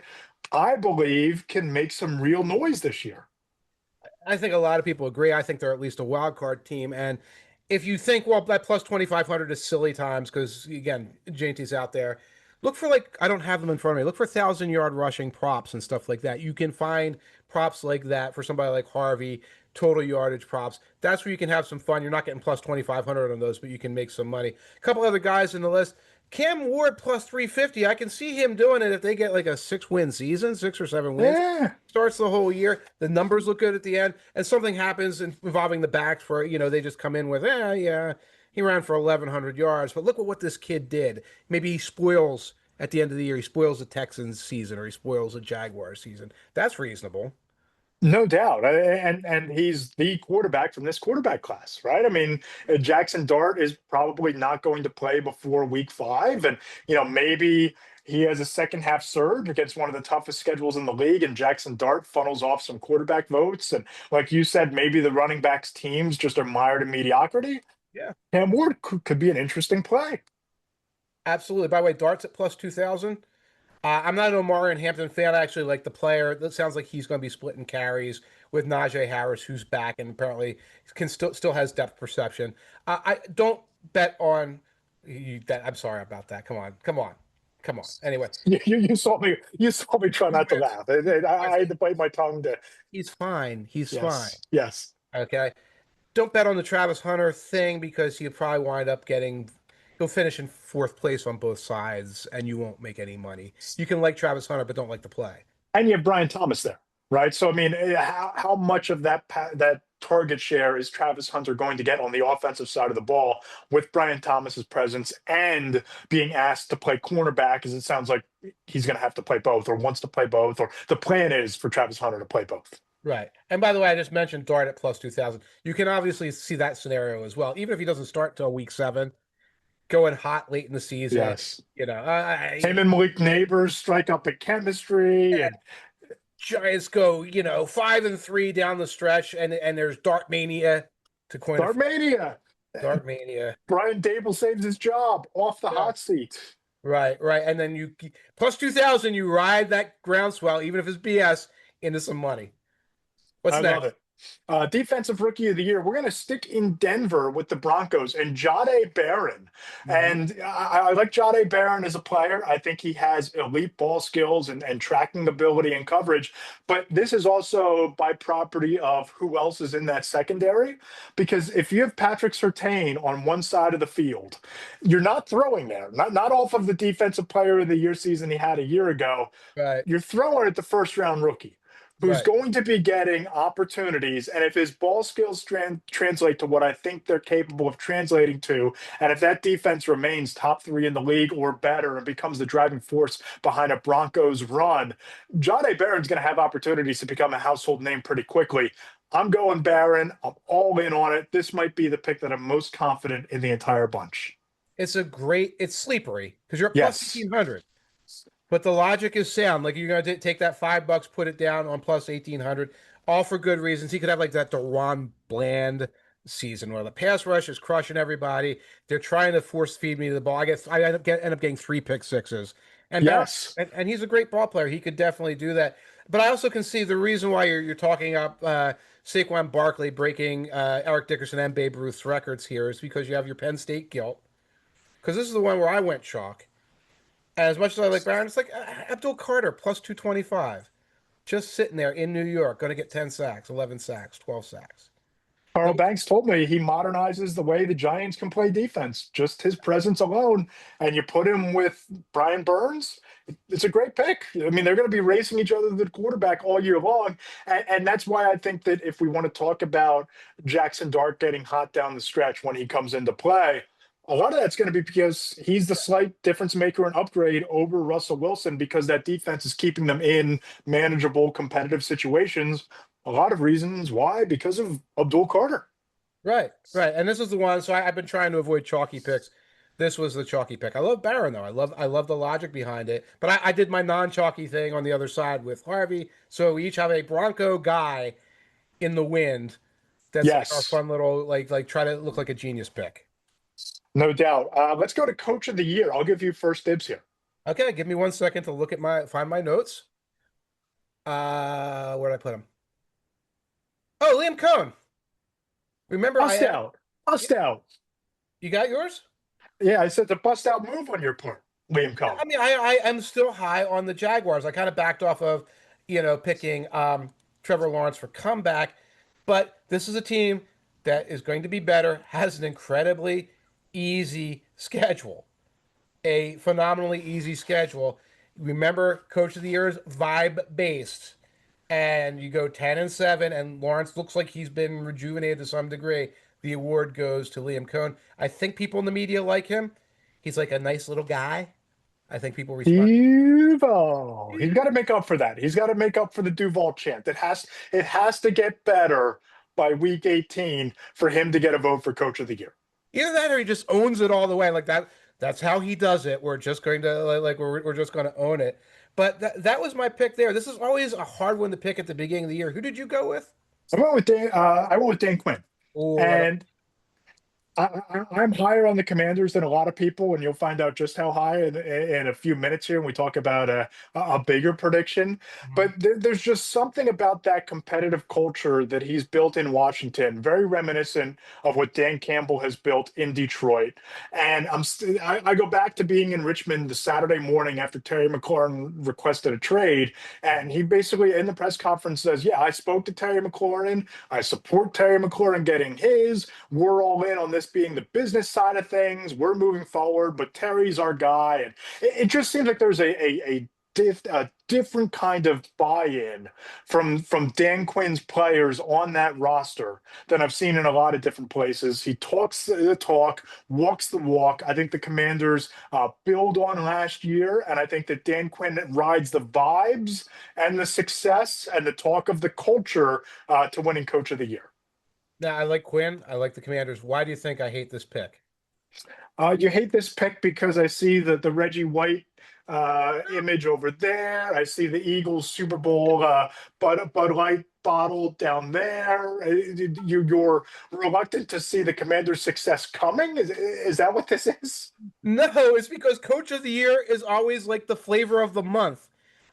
I believe can make some real noise this year. I think a lot of people agree. I think they're at least a wild card team. And if you think, well, that plus 2,500 is silly times because, again, JT's out there, look for like, I don't have them in front of me. Look for 1,000 yard rushing props and stuff like that. You can find props like that for somebody like Harvey, total yardage props. That's where you can have some fun. You're not getting plus 2,500 on those, but you can make some money. A couple other guys in the list. Cam Ward plus 350. I can see him doing it if they get like a 6 win season, 6 or 7 wins. Yeah. Starts the whole year. The numbers look good at the end, and something happens involving the backs for, they just come in with, yeah, he ran for 1,100 yards. But look at what this kid did. Maybe he spoils at the end of the year. He spoils the Texans season or he spoils the Jaguars season. That's reasonable. No doubt. And he's the quarterback from this quarterback class, right? I mean, Jackson Dart is probably not going to play before week 5. And, maybe he has a second half surge against one of the toughest schedules in the league, and Jackson Dart funnels off some quarterback votes. And like you said, maybe the running backs teams just are mired in mediocrity. Yeah, Cam Ward could be an interesting play. absolutely. By the way, Dart's at plus 2,000. I'm not an Omari and Hampton fan. I actually like the player. That sounds like he's going to be splitting carries with Najee Harris, who's back and apparently can still has depth perception. I don't bet on that. I'm sorry about that. Come on. Anyway, You saw me try not to laugh. I had to bite my tongue to he's fine. He's fine. yes, yes. Okay. Don't bet on the Travis Hunter thing because he'll probably wind up he'll finish in fourth place on both sides and you won't make any money. You can like Travis Hunter, but don't like the play. And you have Brian Thomas there, right? So I mean, how much of that target share is Travis Hunter going to get on the offensive side of the ball with Brian Thomas's presence and being asked to play cornerback? As it sounds like he's going to have to play both, or wants to play both, or the plan is for Travis Hunter to play both. Right. And by the way, I just mentioned Dart at plus 2,000. You can obviously see that scenario as well. Even if he doesn't start till week 7, going hot late in the season, Yes. Him and Malik Neighbors strike up a chemistry, and Giants go, 5-3 down the stretch, and there's Dart Mania to coin a Dartmania. Dart Mania. Brian Dable saves his job off the Yeah. hot seat. Right. And then you plus 2,000, you ride that groundswell, even if it's BS, into some money. What's I next? love it. Defensive Rookie of the Year. We're going to stick in Denver with the Broncos and Jahdae Barron. And I like Jahdae Barron as a player. I think he has elite ball skills and tracking ability and coverage. But this is also by property of who else is in that secondary. Because if you have Patrick Surtain on one side of the field, you're not throwing there. Not off of the Defensive Player of the Year season he had a year ago. Right. You're throwing at the first round rookie who's Right. going to be getting opportunities. And if his ball skills translate to what I think they're capable of translating to, and if that defense remains top 3 in the league or better and becomes the driving force behind a Broncos run, Jahdae Barron's going to have opportunities to become a household name pretty quickly. I'm going Barron. I'm all in on it. This might be the pick that I'm most confident in the entire bunch. It's sleepery because you're at plus Yes. 1,800. But the logic is sound. Like you're going to take that $5, put it down on plus 1,800, all for good reasons. He could have like that Deron Bland season where the pass rush is crushing everybody. They're trying to force feed me the ball. I end up getting 3 pick sixes, And Barron, Yes. and he's a great ball player. He could definitely do that. But I also can see the reason why you're talking up Saquon Barkley breaking Eric Dickerson and Babe Ruth's records here is because you have your Penn State guilt. Because this is the one where I went chalk. And as much as I like Barron, it's like Abdul Carter plus 225, just sitting there in New York, going to get 10 sacks, 11 sacks, 12 sacks. Carl Those, Banks told me he modernizes the way the Giants can play defense. Just his presence alone, and you put him with Brian Burns, it's a great pick. I mean, they're going to be racing each other to the quarterback all year long, and that's why I think that if we want to talk about Jackson Dart getting hot down the stretch when he comes into play, a lot of that's going to be because he's the slight difference maker and upgrade over Russell Wilson because that defense is keeping them in manageable, competitive situations. A lot of reasons why, because of Abdul Carter. right, right. And this is the one. So I've been trying to avoid chalky picks. This was the chalky pick. I love Barron though. I love the logic behind it. But I did my non-chalky thing on the other side with Harvey. So we each have a Bronco guy in the wind. That's like our Yes, fun little like try to look like a genius pick. no doubt. Let's go to Coach of the Year. I'll give you first dibs here. Okay, give me 1 second to look at find my notes. Where did I put him? Oh, Liam Cohn. Remember Bust out. Yeah, Bust out. you got yours? Yeah, I said the bust out move on your part, Liam Yeah, Cohen. I mean, I am still high on the Jaguars. I kind of backed off of, picking Trevor Lawrence for comeback, but this is a team that is going to be better, has an incredibly easy schedule, a phenomenally easy schedule. Remember, Coach of the Year is vibe based, and you go 10-7, and Lawrence looks like he's been rejuvenated to some degree. The award goes to Liam Cohn. I think people in the media like him. He's like a nice little guy. I think people respond. Duval. He's got to make up for that. He's got to make up for the Duval chant. It has to get better by week 18 for him to get a vote for Coach of the Year. Either that or he just owns it all the way. Like that. That's how he does it. We're just going to we're just going to own it. But that was my pick there. This is always a hard one to pick at the beginning of the year. Who did you go with? I went with Dan Quinn, Oh, I don't. and I'm higher on the Commanders than a lot of people, and you'll find out just how high in a few minutes here when we talk about a bigger prediction. Mhm. But there's just something about that competitive culture that he's built in Washington, very reminiscent of what Dan Campbell has built in Detroit. And I go back to being in Richmond the Saturday morning after Terry McLaurin requested a trade, and he basically in the press conference says, "Yeah, I spoke to Terry McLaurin. I support Terry McLaurin getting his. We're all in on this being the business side of things. We're moving forward, but Terry's our guy." And it just seems like there's a different kind of buy-in from Dan Quinn's players on that roster than I've seen in a lot of different places. He talks the talk, walks the walk. I think the Commanders build on last year, and I think that Dan Quinn rides the vibes and the success and the talk of the culture to winning Coach of the Year. Now, I like Quinn. I like the Commanders. Why do you think I hate this pick? You hate this pick because I see the Reggie White image over there. I see the Eagles Super Bowl Bud Light bottle down there. You're reluctant to see the Commander's success coming. Is that what this is? No, it's because Coach of the Year is always like the flavor of the month.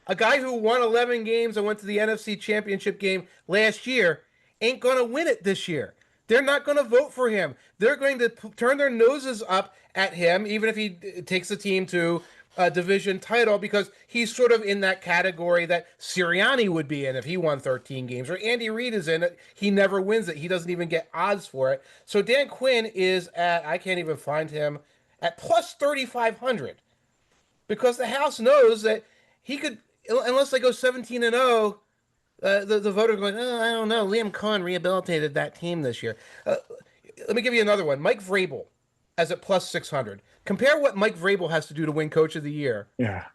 A guy who won 11 games and went to the NFC Championship game last year ain't going to win it this year. They're not going to vote for him. They're going to turn their noses up at him, even if he takes the team to a division title, because he's sort of in that category that Sirianni would be in if he won 13 games, or Andy Reid is in it. He never wins it. He doesn't even get odds for it. So Dan Quinn is at, I can't even find him, at plus 3,500 because the House knows that he could, unless they go 17-0, the voter going, oh, I don't know. Liam Cohn rehabilitated that team this year. Let me give you another one. Mike Vrabel as at plus 600. Compare what Mike Vrabel has to do to win Coach of the Year Yeah.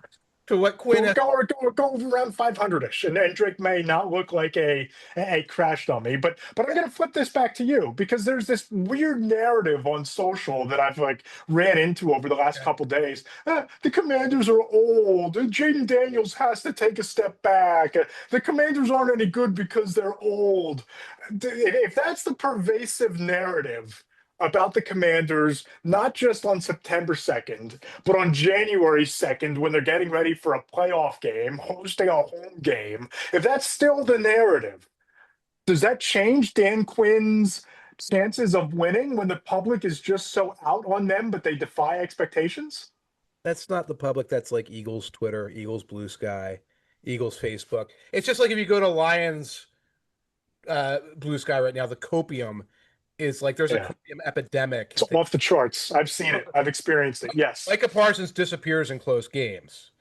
to what Quinn Go has. go around 500ish, and Drake may not look like a crash dummy. But I'm gonna flip this back to you because there's this weird narrative on social that I've like ran into over the last couple days. The Commanders are old. Jaden Daniels has to take a step back. The Commanders aren't any good because they're old. If that's the pervasive narrative about the Commanders, not just on September 2nd, but on January 2nd when they're getting ready for a playoff game, hosting a home game, if that's still the narrative, does that change Dan Quinn's chances of winning when the public is just so out on them, but they defy expectations? That's not the public. That's like Eagles Twitter, Eagles Blue Sky, Eagles Facebook. It's just like if you go to Lions Blue Sky right now, the copium is like there's a Yeah, copium epidemic. it's off the charts. I've seen it, I've experienced it. Yes. Micah Parsons disappears in close games.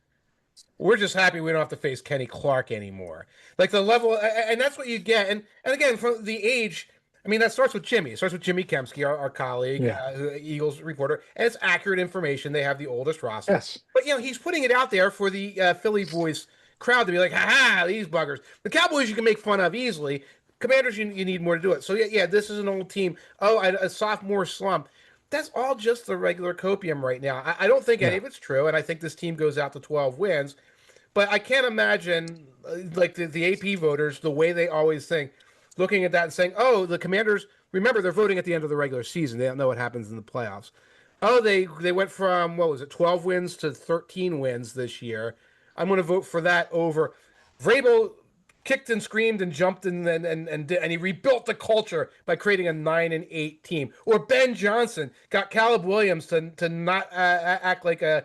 We're just happy we don't have to face Kenny Clark anymore. Like the level, and that's what you get. And again, from the age, I mean, that starts with Jimmy. It starts with Jimmy Kemsky, our colleague, Yeah. Eagles reporter, and it's accurate information. They have the oldest roster, Yes. but he's putting it out there for the Philly voice crowd to be like, "Ha ha, these buggers." The Cowboys you can make fun of easily. Commanders, you need more to do it. So yeah, this is an old team. Oh, a sophomore slump. That's all just the regular copium right now. I don't think any Yeah. of it's true, and I think this team goes out to 12 wins. But I can't imagine like the AP voters, the way they always think, looking at that and saying, "Oh, the Commanders." Remember, they're voting at the end of the regular season. They don't know what happens in the playoffs. Oh, they went from what was it, 12 wins to 13 wins this year. I'm going to vote for that over Vrabel. Kicked and screamed and jumped and he rebuilt the culture by creating a 9-8 team. Or Ben Johnson got Caleb Williams to not act like a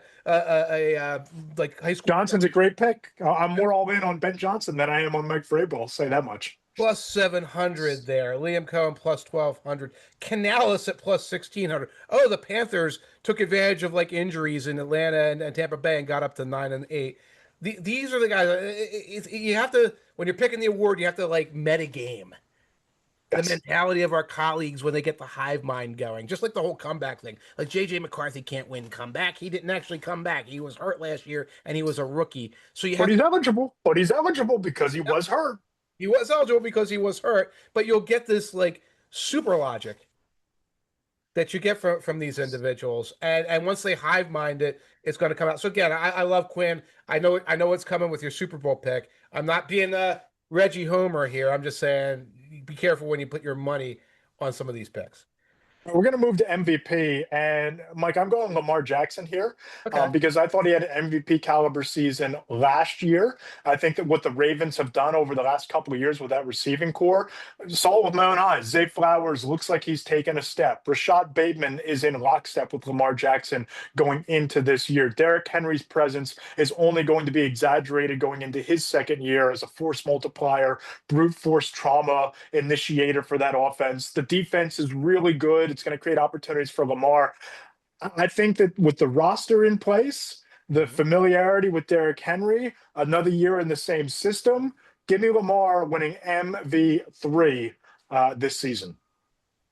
like high school Johnson's a great pick. I'm more all in on Ben Johnson than I am on Mike Vrabel. I'll say that much. plus 700 there. Liam Cohen plus 1200. Canales at plus 1600. Oh, the Panthers took advantage of like injuries in Atlanta and Tampa Bay and got up to 9-8. These are the guys. You have to when you're picking the award, you have to like metagame the Yes. mentality of our colleagues when they get the hive mind going. Just like the whole comeback thing. Like JJ McCarthy can't win comeback. He didn't actually come back. He was hurt last year and he was a rookie. So you But have he's to. eligible. But he's eligible because he was hurt. He was eligible because he was hurt, but you'll get this like super logic that you get from these individuals, and once they hive mind it, it's going to come out. So again, I love Quinn. I know what's coming with your Super Bowl pick. I'm not being a Reggie Homer here. I'm just saying be careful when you put your money on some of these picks. We're going to move to MVP. And Mike, I'm going Lamar Jackson here Okay. because I thought he had an MVP caliber season last year. I think that what the Ravens have done over the last couple of years with that receiving core, saw it with my own eyes. Zay Flowers looks like he's taken a step. Rashad Bateman is in lockstep with Lamar Jackson going into this year. Derrick Henry's presence is only going to be exaggerated going into his second year as a force multiplier, brute force trauma initiator for that offense. The defense is really good. It's going to create opportunities for Lamar. I think that with the roster in place, the Mhm. familiarity with Derrick Henry, another year in the same system, give me Lamar winning MV3 this season.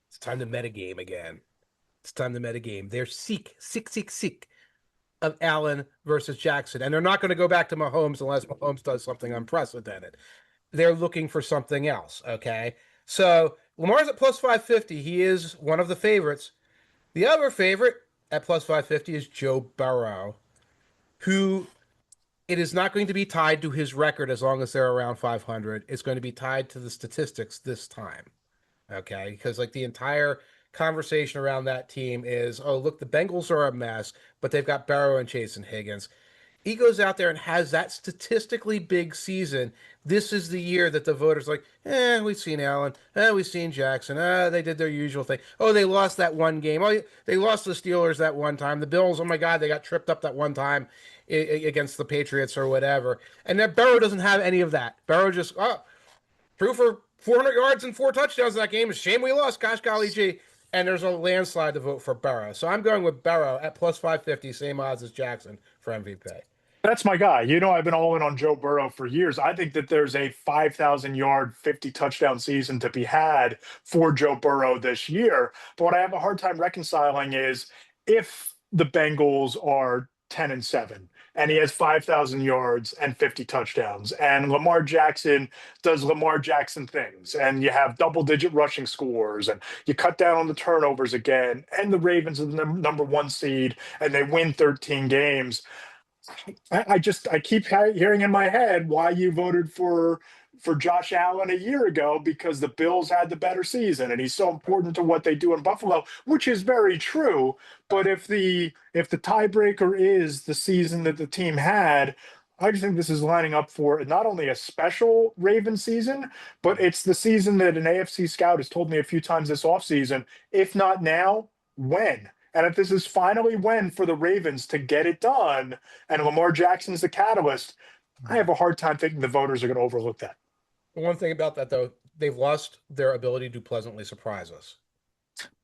It's time to metagame again. It's time to metagame. They're seek of Allen versus Jackson, and they're not going to go back to Mahomes unless Mahomes does something unprecedented. They're looking for something else. Okay. So Lamar's at plus 550. He is one of the favorites. The other favorite at plus 550 is Joe Burrow, who it is not going to be tied to his record as long as they're around 500. It's going to be tied to the statistics this time. Okay. Because like the entire conversation around that team is, oh, look, the Bengals are a mess, but they've got Burrow and Chase and Higgins. He goes out there and has that statistically big season. This is the year that the voters like, we've seen Allen, we've seen Jackson, they did their usual thing. Oh, they lost that one game. Oh, they lost the Steelers that one time. The Bills, oh my God, they got tripped up that one time against the Patriots or whatever. And that Burrow doesn't have any of that. Burrow just, threw for 400 yards and 4 touchdowns in that game. Shame we lost. Gosh golly gee. And there's a landslide to vote for Burrow. So I'm going with Burrow at plus 550, same odds as Jackson for MVP. That's my guy. You know, I've been all in on Joe Burrow for years. I think that there's a 5,000 yard, 50 touchdown season to be had for Joe Burrow this year. But what I have a hard time reconciling is if the Bengals are 10-7 and he has 5,000 yards and 50 touchdowns, and Lamar Jackson does Lamar Jackson things, and you have double digit rushing scores, and you cut down on the turnovers again, and the Ravens are the number one seed, and they win 13 games. I keep hearing in my head why you voted for Josh Allen a year ago because the Bills had the better season and he's so important to what they do in Buffalo, which is very true. But if the tiebreaker is the season that the team had, I just think this is lining up for not only a special Ravens season, but it's the season that an AFC scout has told me a few times this offseason, if not now, when? And if this is finally when for the Ravens to get it done and Lamar Jackson's the catalyst, I have a hard time thinking the voters are going to overlook that. One thing about that, though, they've lost their ability to pleasantly surprise us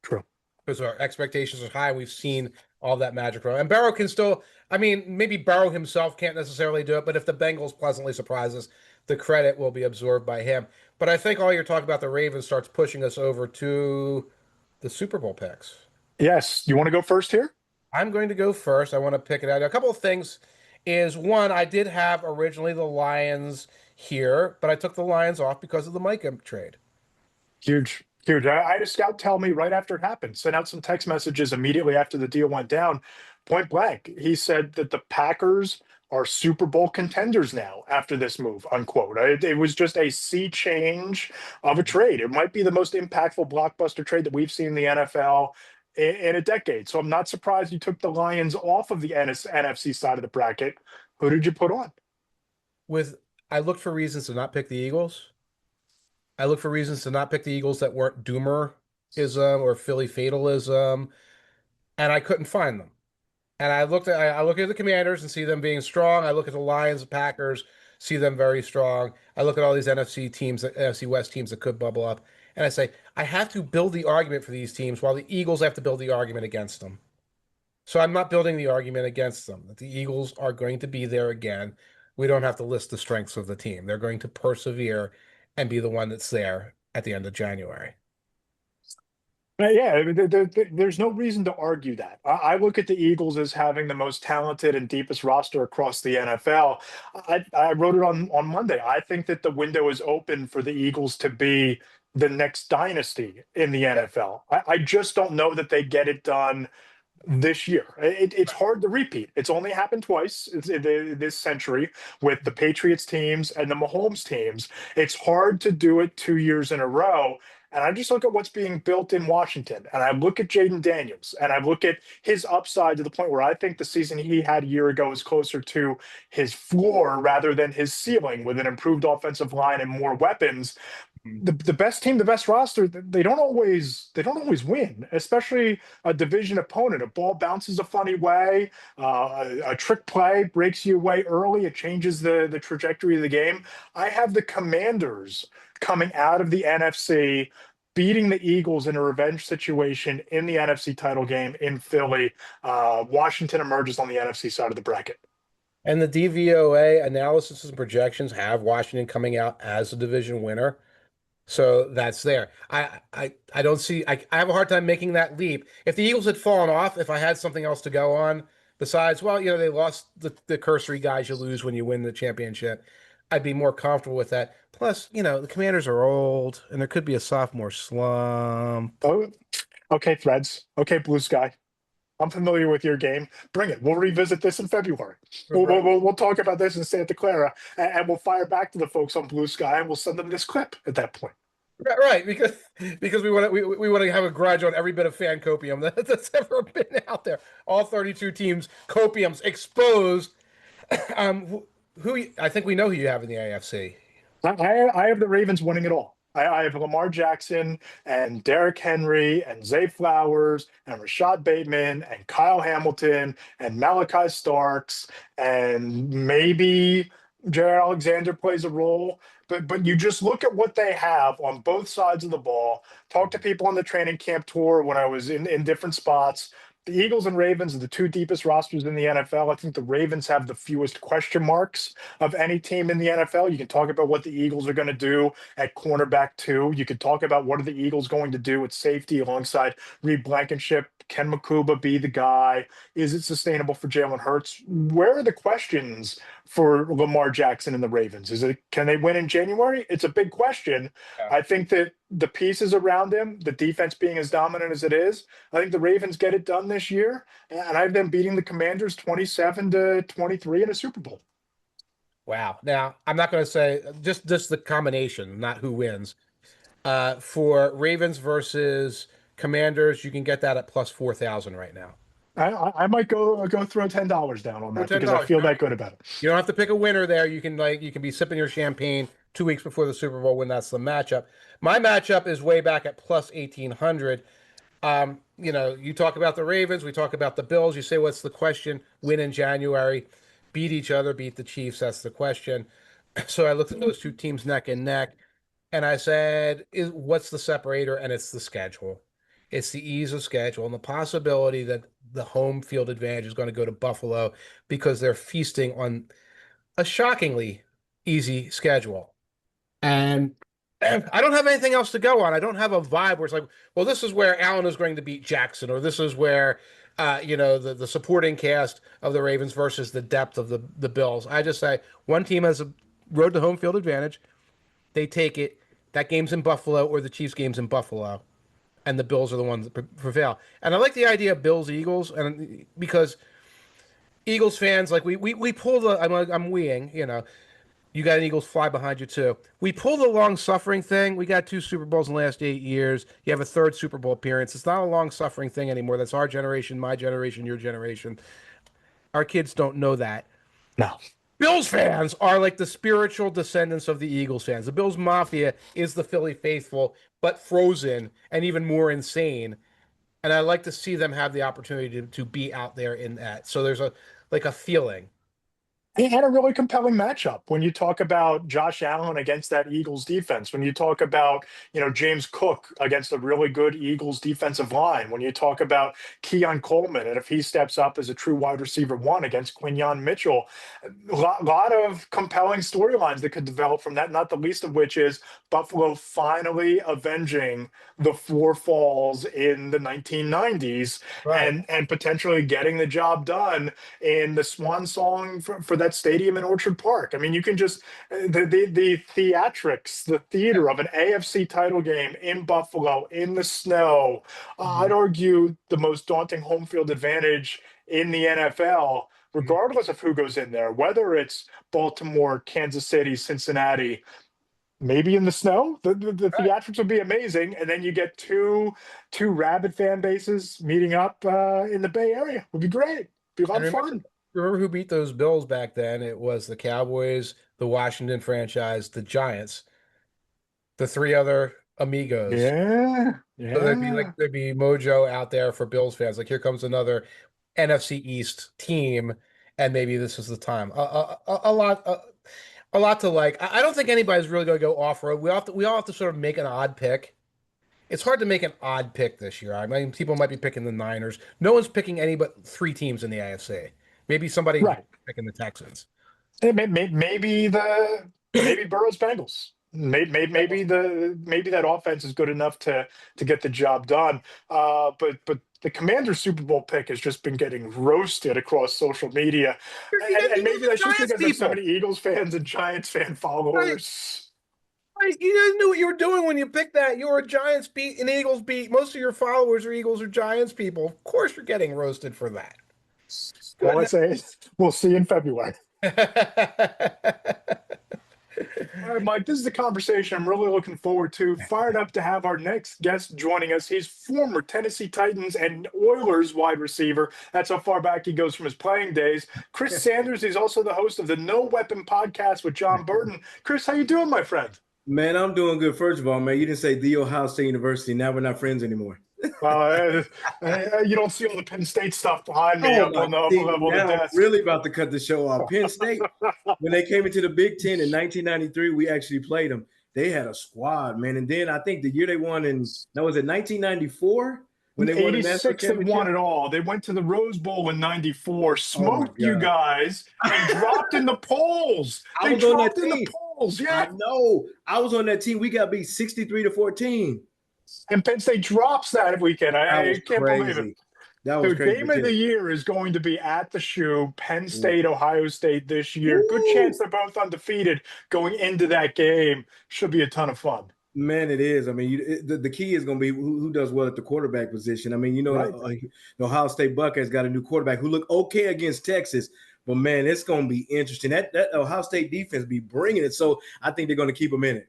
True. because our expectations are high. We've seen all that magic run. And Barrow can still, I mean, maybe Barrow himself can't necessarily do it, but if the Bengals pleasantly surprise us, the credit will be absorbed by him. But I think all your talk about the Ravens starts pushing us over to the Super Bowl picks. Yes. You want to go first here? I'm going to go first. I want to pick it out. A couple of things is one, I did have originally the Lions here, but I took the Lions off because of the Micah trade. Huge, huge. I had a scout tell me right after it happened, sent out some text messages immediately after the deal went down, point blank. He said that the Packers are Super Bowl contenders now after this move, unquote. It was just a sea change of a trade. It might be the most impactful blockbuster trade that we've seen in the NFL in a decade. So I'm not surprised you took the Lions off of the NFC side of the bracket. Who did you put on? With I looked for reasons to not pick the Eagles. I looked for reasons to not pick the Eagles that weren't Doomerism or Philly fatalism, and I couldn't find them. And I look at the Commanders and see them being strong. I look at the Lions, the Packers, see them very strong. I look at all these NFC teams, NFC West teams that could bubble up, and I say I have to build the argument for these teams while the Eagles have to build the argument against them. So I'm not building the argument against them. That the Eagles are going to be there again. We don't have to list the strengths of the team. They're going to persevere and be the one that's there at the end of January. Yeah, there's no reason to argue that. I look at the Eagles as having the most talented and deepest roster across the NFL. I wrote it on Monday. I think that the window is open for the Eagles to be the next dynasty in the NFL. I just don't know that they get it done this year. It's hard to repeat. It's only happened twice this century with the Patriots teams and the Mahomes teams. It's hard to do it 2 years in a row. And I just look at what's being built in Washington, and I look at Jaden Daniels, and I look at his upside to the point where I think the season he had a year ago is closer to his floor rather than his ceiling with an improved offensive line and more weapons. The best team, the best roster, they don't always win, especially a division opponent. A ball bounces a funny way, a trick play breaks you away early. It changes the trajectory of the game. I have the Commanders coming out of the NFC, beating the Eagles in a revenge situation in the NFC title game in Philly. Washington emerges on the NFC side of the bracket. And the DVOA analysis and projections have Washington coming out as a division winner. So that's there. I don't see I have a hard time making that leap. If the Eagles had fallen off, if I had something else to go on besides, well, they lost the cursory guys you lose when you win the championship, I'd be more comfortable with that. Plus, the Commanders are old and there could be a sophomore slump. Oh, okay, Threads. Okay, Blue Sky. I'm familiar with your game. Bring it. We'll revisit this in February. We'll talk about this in Santa Clara, and we'll fire back to the folks on Blue Sky, and we'll send them this clip at that point. Right, because we want to have a grudge on every bit of fan copium that's ever been out there. All 32 teams copiums exposed. Who I think we know who you have in the AFC. I have the Ravens winning it all. I have Lamar Jackson and Derrick Henry and Zay Flowers and Rashad Bateman and Kyle Hamilton and Malachi Starks and maybe Jared Alexander plays a role. But you just look at what they have on both sides of the ball. Talk to people on the training camp tour when I was in different spots. The Eagles and Ravens are the two deepest rosters in the NFL. I think the Ravens have the fewest question marks of any team in the NFL. You can talk about what the Eagles are going to do at cornerback too. You could talk about what are the Eagles going to do at safety alongside Reed Blankenship. Can Makuba be the guy? Is it sustainable for Jalen Hurts? Where are the questions for Lamar Jackson and the Ravens? Can they win in January? It's a big question. Yeah. I think that the pieces around him, the defense being as dominant as it is, I think the Ravens get it done this year. And I have them beating the Commanders 27-23 in a Super Bowl. Wow. Now, I'm not going to say just the combination, not who wins. For Ravens versus Commanders, you can get that at plus 4,000 right now. I might go throw $10 down on For that because I $10. feel that good about it. You don't have to pick a winner there. You can be sipping your champagne 2 weeks before the Super Bowl when that's the matchup. My matchup is way back at plus 1,800. You talk about the Ravens, we talk about the Bills. You say, what's the question? Win in January, beat each other, beat the Chiefs. That's the question. So I looked at those two teams neck and neck, and I said, what's the separator? And it's the schedule. It's the ease of schedule and the possibility that the home field advantage is going to go to Buffalo because they're feasting on a shockingly easy schedule. And I don't have anything else to go on. I don't have a vibe where it's like, well, this is where Allen is going to beat Jackson, or this is where, the supporting cast of the Ravens versus the depth of the Bills. I just say one team has a road to home field advantage. They take it. That game's in Buffalo, or the Chiefs game's in Buffalo, and the Bills are the ones that prevail. And I like the idea of Bills Eagles, and because Eagles fans like we pull the I'm weeing, you got an Eagles fly behind you too. We pull the long suffering thing. We got two Super Bowls in the last 8 years. You have a third Super Bowl appearance. It's not a long suffering thing anymore. That's our generation, my generation, your generation. Our kids don't know that. No. Bills fans are like the spiritual descendants of the Eagles fans. The Bills Mafia is the Philly faithful, but frozen and even more insane. And I like to see them have the opportunity to be out there in that. So there's a feeling. He had a really compelling matchup when you talk about Josh Allen against that Eagles defense. When you talk about, James Cook against a really good Eagles defensive line. When you talk about Keon Coleman and if he steps up as a true wide receiver one against Quinyon Mitchell, a lot of compelling storylines that could develop from that. Not the least of which is Buffalo finally avenging the four falls in the 1990s Right. and potentially getting the job done in the swan song for that stadium in Orchard Park. I mean, you can just the theatrics, the theater of an AFC title game in Buffalo in the snow. I'd Mhm. argue the most daunting home field advantage in the NFL, regardless of who goes in there, whether it's Baltimore, Kansas City, Cincinnati. Maybe in the snow, the Right. theatrics would be amazing, and then you get two rabid fan bases meeting up in the Bay Area. Would be great. Be a lot And of fun. remember who beat those Bills back then? It was the Cowboys, the Washington franchise, the Giants, the three other amigos. Yeah, So yeah. there'd be mojo out there for Bills fans. Like here comes another NFC East team, and maybe this is the time. A lot to like. I don't think anybody's really going to go off road. We all have to sort of make an odd pick. It's hard to make an odd pick this year. I mean, people might be picking the Niners. No one's picking any but three teams in the AFC. Maybe somebody Right. picking the Texans. Maybe Burrow's Bengals. Maybe that offense is good enough to get the job done. But the Commanders Super Bowl pick has just been getting roasted across social media, and You maybe guys that's are just Giants because of so people, many Eagles fans and Giants fan right? followers. Right. You guys knew what you were doing when you picked that. You were a Giants beat, an Eagles beat. Most of your followers are Eagles or Giants people. Of course, you're getting roasted for that. All I Good. say is we'll see in February. All right, Mike, this is the conversation I'm really looking forward to. Fired up to have our next guest joining us. He's former Tennessee Titans and Oilers wide receiver. That's how far back he goes from his playing days. Chris Sanders, he's also the host of the No Weapon podcast with John Burton. Chris, how you doing, my friend? Man, I'm doing good. First of all, man, you didn't say the Ohio State University. Now we're not friends anymore. You don't see all the Penn State stuff behind me Oh up my! on the upper See, level of the now I'm desk. really about to cut the show off. Penn State, when they came into the Big Ten in 1993, we actually played them. They had a squad, man. And then I think the year they won was it 1994 when they won the national 86, they won championship? it all. They went to the Rose Bowl in 94, Oh my smoked you God! guys, and dropped in the polls. I They was on that dropped in the team. polls, I yeah. know. I was on that team. We got beat 63-14. And Penn State drops that weekend. That I was can't believe it. crazy. That was The crazy. game But of yeah. the year is going to be at the shoe, Penn State, Ohio State this year. Good chance Woo! they're both undefeated going into that game. Should be a ton of fun. Man, it is. I mean, the key is going to be who does well at the quarterback position. I mean, Right. the Ohio State Buckeyes got a new quarterback who looked okay against Texas, But man, it's going to be interesting. That Ohio State defense be bringing it. So I think they're going to keep them in it.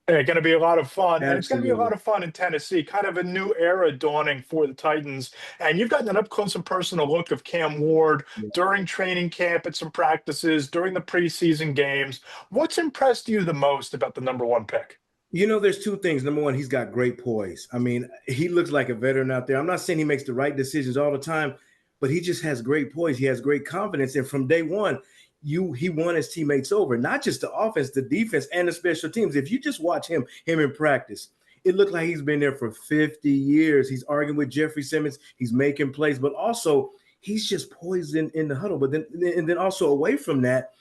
Yeah, going to be a lot of fun. And it's going to be a lot Absolutely. of fun in Tennessee, kind of a new era dawning for the Titans. And you've gotten an up close and personal look of Cam Ward Yeah. during training camp at some practices, during the preseason games. What's impressed you the most about the #1 pick? There's two things. Number one, he's got great poise. I mean, he looks like a veteran out there. I'm not saying he makes the right decisions all the time, but he just has great poise. He has great confidence. And from day one, he won his teammates over, not just the offense, the defense, and the special teams. If you just watch him in practice, it looked like he's been there for 50 years. He's arguing with Jeffrey Simmons. He's making plays, but also he's just poised in the huddle. But then also away from that,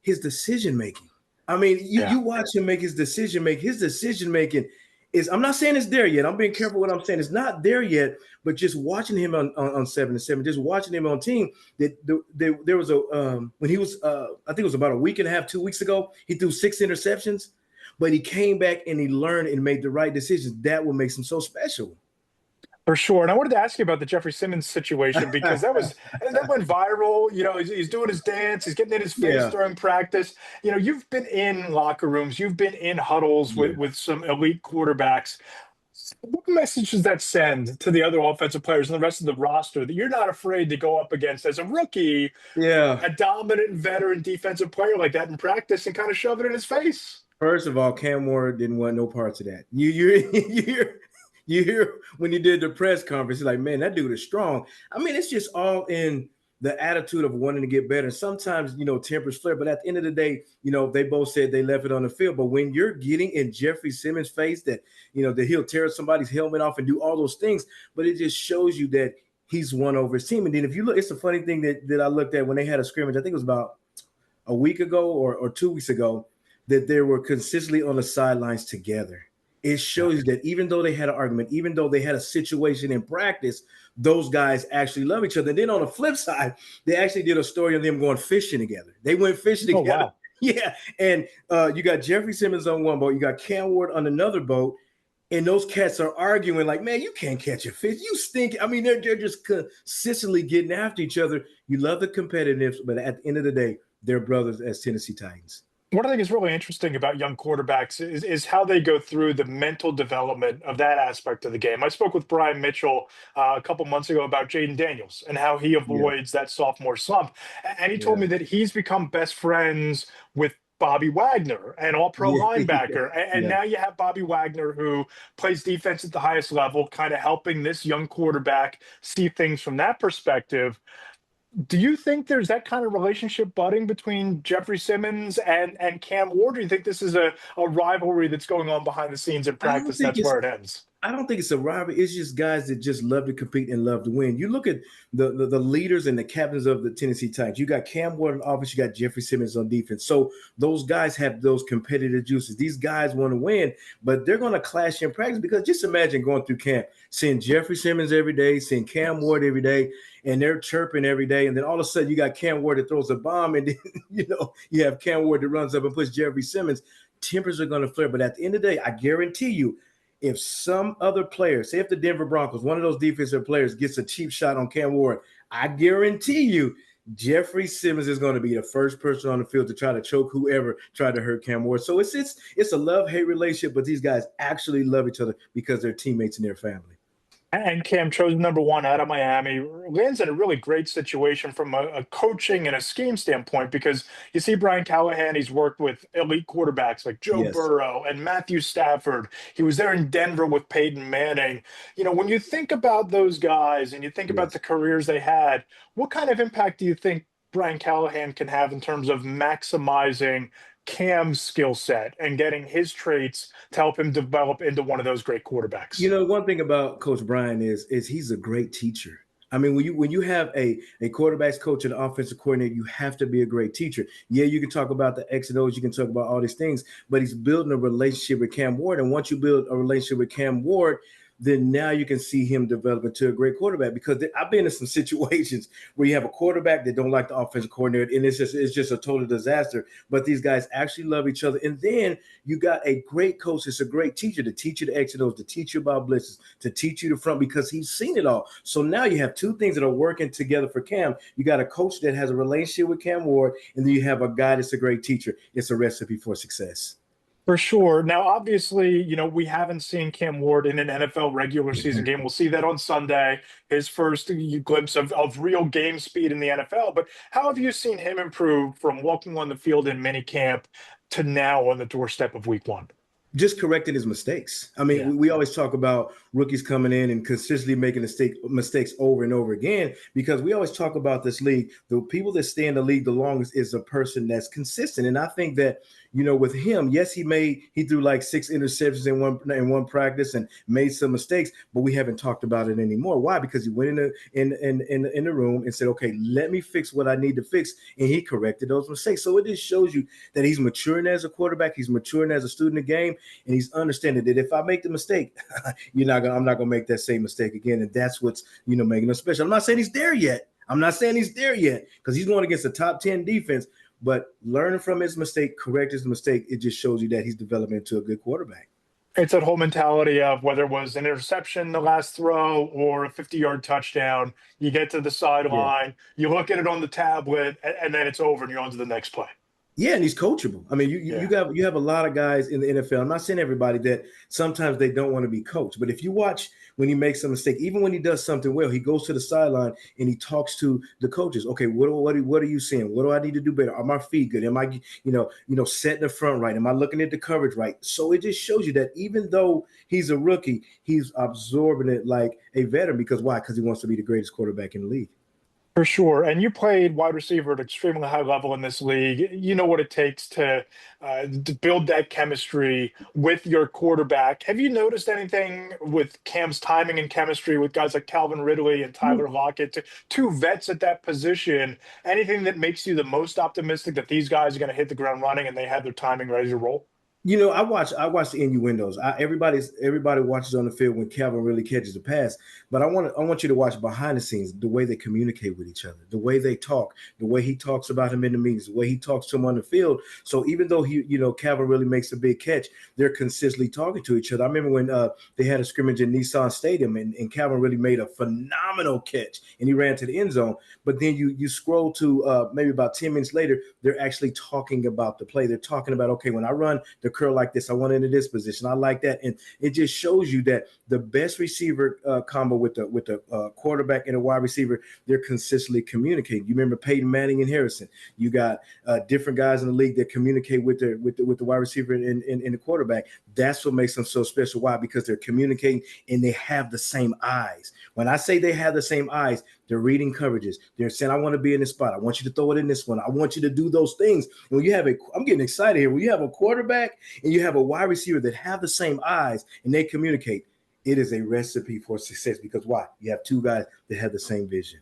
his decision making. I mean, you watch him make his decision making. His decision making is, I'm not saying it's there yet. I'm being careful what I'm saying. It's not there yet, but just watching him on 7-7, just watching him on team, that there was when he was I think it was about a week and a half, 2 weeks ago, he threw 6 interceptions, but he came back and he learned and made the right decisions. That what makes him so special. For sure. And I wanted to ask you about the Jeffrey Simmons situation because that went viral. He's doing his dance, he's getting in his face Yeah. during practice. You've been in locker rooms, you've been in huddles Yeah. with some elite quarterbacks. What message does that send to the other offensive players and the rest of the roster that you're not afraid to go up against as a rookie, Yeah. a dominant veteran defensive player like that in practice and kind of shove it in his face? First of all, Cam Ward didn't want no parts of that. You hear when you did the press conference, you're like, man, that dude is strong. I mean, it's just all in the attitude of wanting to get better. And sometimes, tempers flare, but at the end of the day, they both said they left it on the field. But when you're getting in Jeffrey Simmons' face that he'll tear somebody's helmet off and do all those things, but it just shows you that he's won over his team. And then if you look, it's a funny thing that I looked at when they had a scrimmage, I think it was about a week ago or 2 weeks ago, that they were consistently on the sidelines together. It shows you that even though they had an argument, even though they had a situation in practice, those guys actually love each other. And then on the flip side, they actually did a story of them going fishing together. They went fishing together. Oh, wow. Yeah. And you got Jeffrey Simmons on one boat, you got Cam Ward on another boat, and those cats are arguing like, man, you can't catch a fish. You stink. I mean, they're just consistently getting after each other. You love the competitiveness, but at the end of the day, they're brothers as Tennessee Titans. What I think is really interesting about young quarterbacks is how they go through the mental development of that aspect of the game. I spoke with Brian Mitchell a couple months ago about Jaden Daniels and how he avoids that sophomore slump. And he told me that he's become best friends with Bobby Wagner, an all-pro linebacker. And now you have Bobby Wagner, who plays defense at the highest level, kind of helping this young quarterback see things from that perspective. Do you think there's that kind of relationship budding between Jeffrey Simmons and Cam Ward? Or do you think this is a rivalry that's going on behind the scenes in practice? That's where it ends. I don't think it's a rivalry. It's just guys that just love to compete and love to win. You look at the leaders and the captains of the Tennessee Titans. You got Cam Ward on offense. You got Jeffrey Simmons on defense. So those guys have those competitive juices. These guys want to win, but they're going to clash in practice because just imagine going through camp, seeing Jeffrey Simmons every day, seeing Cam Ward every day, and they're chirping every day. And then all of a sudden you got Cam Ward that throws a bomb, and then, you have Cam Ward that runs up and puts Jeffrey Simmons. Tempers are going to flare. But at the end of the day, I guarantee you, if some other player, say if the Denver Broncos, one of those defensive players gets a cheap shot on Cam Ward, I guarantee you Jeffrey Simmons is going to be the first person on the field to try to choke whoever tried to hurt Cam Ward. So it's a love-hate relationship, but these guys actually love each other because they're teammates and their family. And Cam, chosen #1 out of Miami, lands in a really great situation from a coaching and a scheme standpoint, because you see Brian Callahan, he's worked with elite quarterbacks like Joe Burrow and Matthew Stafford. He was there in Denver with Peyton Manning. When you think about those guys and you think about the careers they had, what kind of impact do you think Brian Callahan can have in terms of maximizing Cam's skill set and getting his traits to help him develop into one of those great quarterbacks? One thing about Coach Brian is he's a great teacher. I mean, when you have a quarterbacks coach and an offensive coordinator, you have to be a great teacher. Yeah, you can talk about the X and O's, you can talk about all these things, but he's building a relationship with Cam Ward. And once you build a relationship with Cam Ward, then now you can see him develop into a great quarterback. Because I've been in some situations where you have a quarterback that don't like the offensive coordinator, and it's just a total disaster. But these guys actually love each other. And then you got a great coach. It's a great teacher to teach you the X and O's, to teach you about blitzes, to teach you the front, because he's seen it all. So now you have two things that are working together for Cam. You got a coach that has a relationship with Cam Ward, and then you have a guy that's a great teacher. It's a recipe for success. For sure. Now, obviously, we haven't seen Cam Ward in an NFL regular season game. We'll see that on Sunday, his first glimpse of real game speed in the NFL. But how have you seen him improve from walking on the field in minicamp to now on the doorstep of week one? Just correcting his mistakes. I mean, we always talk about rookies coming in and consistently making mistakes over and over again, because we always talk about this league. The people that stay in the league the longest is a person that's consistent. And I think that, with him, yes, he threw like 6 interceptions in one practice and made some mistakes, but we haven't talked about it anymore. Why? Because he went in the room and said, okay, let me fix what I need to fix. And he corrected those mistakes. So it just shows you that he's maturing as a quarterback. He's maturing as a student of the game. And he's understanding that if I make the mistake, I'm not gonna make that same mistake again. And that's what's making him special. I'm not saying he's there yet. Because he's going against a top 10 defense. But learning from his mistake, correct his mistake, it just shows you that he's developing into a good quarterback. It's that whole mentality of whether it was an interception, the last throw, or a 50-yard touchdown, you get to the sideline, you look at it on the tablet, and then it's over and you're on to the next play. Yeah, and he's coachable. I mean, you have a lot of guys in the NFL. I'm not saying everybody, that sometimes they don't want to be coached. But if you watch when he makes a mistake, even when he does something well, he goes to the sideline and he talks to the coaches. Okay, what are you seeing? What do I need to do better? Are my feet good? Am I setting the front right? Am I looking at the coverage right? So it just shows you that even though he's a rookie, he's absorbing it like a veteran. Because why? Because he wants to be the greatest quarterback in the league. For sure. And you played wide receiver at extremely high level in this league. You know what it takes to build that chemistry with your quarterback. Have you noticed anything with Cam's timing and chemistry with guys like Calvin Ridley and Tyler Lockett, two vets at that position? Anything that makes you the most optimistic that these guys are going to hit the ground running and they have their timing ready to roll? I watch the innuendos. Everybody watches on the field when Calvin really catches a pass, but I want you to watch behind the scenes, the way they communicate with each other, the way they talk, the way he talks about him in the meetings, the way he talks to him on the field. So even though Calvin really makes a big catch, they're consistently talking to each other. I remember when they had a scrimmage in Nissan Stadium, and Calvin really made a phenomenal catch, and he ran to the end zone. But then you scroll to maybe about 10 minutes later, they're actually talking about the play. They're talking about, okay, when I run the curl like this, I want into this position, I like that. And it just shows you that the best receiver combo with the quarterback and a wide receiver, they're consistently communicating. You remember Peyton Manning and Harrison. You got different guys in the league that communicate with the wide receiver and the quarterback. That's what makes them so special. Why? Because they're communicating and they have the same eyes. When I say they have the same eyes, they're reading coverages. They're saying, I want to be in this spot. I want you to throw it in this one. I want you to do those things. When you have I'm getting excited here. When you have a quarterback and you have a wide receiver that have the same eyes and they communicate, it is a recipe for success. Because why? You have two guys that have the same vision.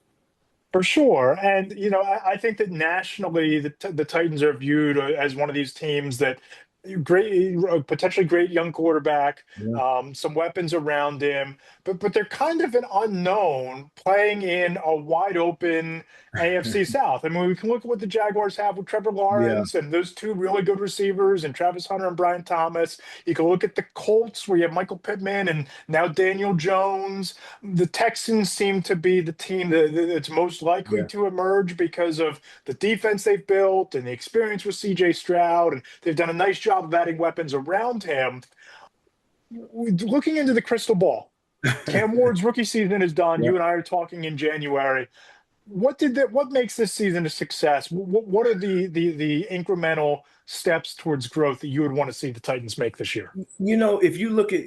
For sure. And, I think that nationally, the Titans are viewed as one of these teams that potentially great young quarterback, some weapons around him, but they're kind of an unknown playing in a wide open AFC South. I mean, we can look at what the Jaguars have with Trevor Lawrence and those two really good receivers and Travis Hunter and Brian Thomas. You can look at the Colts where you have Michael Pittman and now Daniel Jones. The Texans seem to be the team that's most likely to emerge because of the defense they've built and the experience with CJ Stroud, and they've done a nice job of adding weapons around him. Looking into the crystal ball, Cam Ward's rookie season is done. You and I are talking in January. What makes this season a success? What are the incremental steps towards growth that you would want to see the Titans make this year? If you look at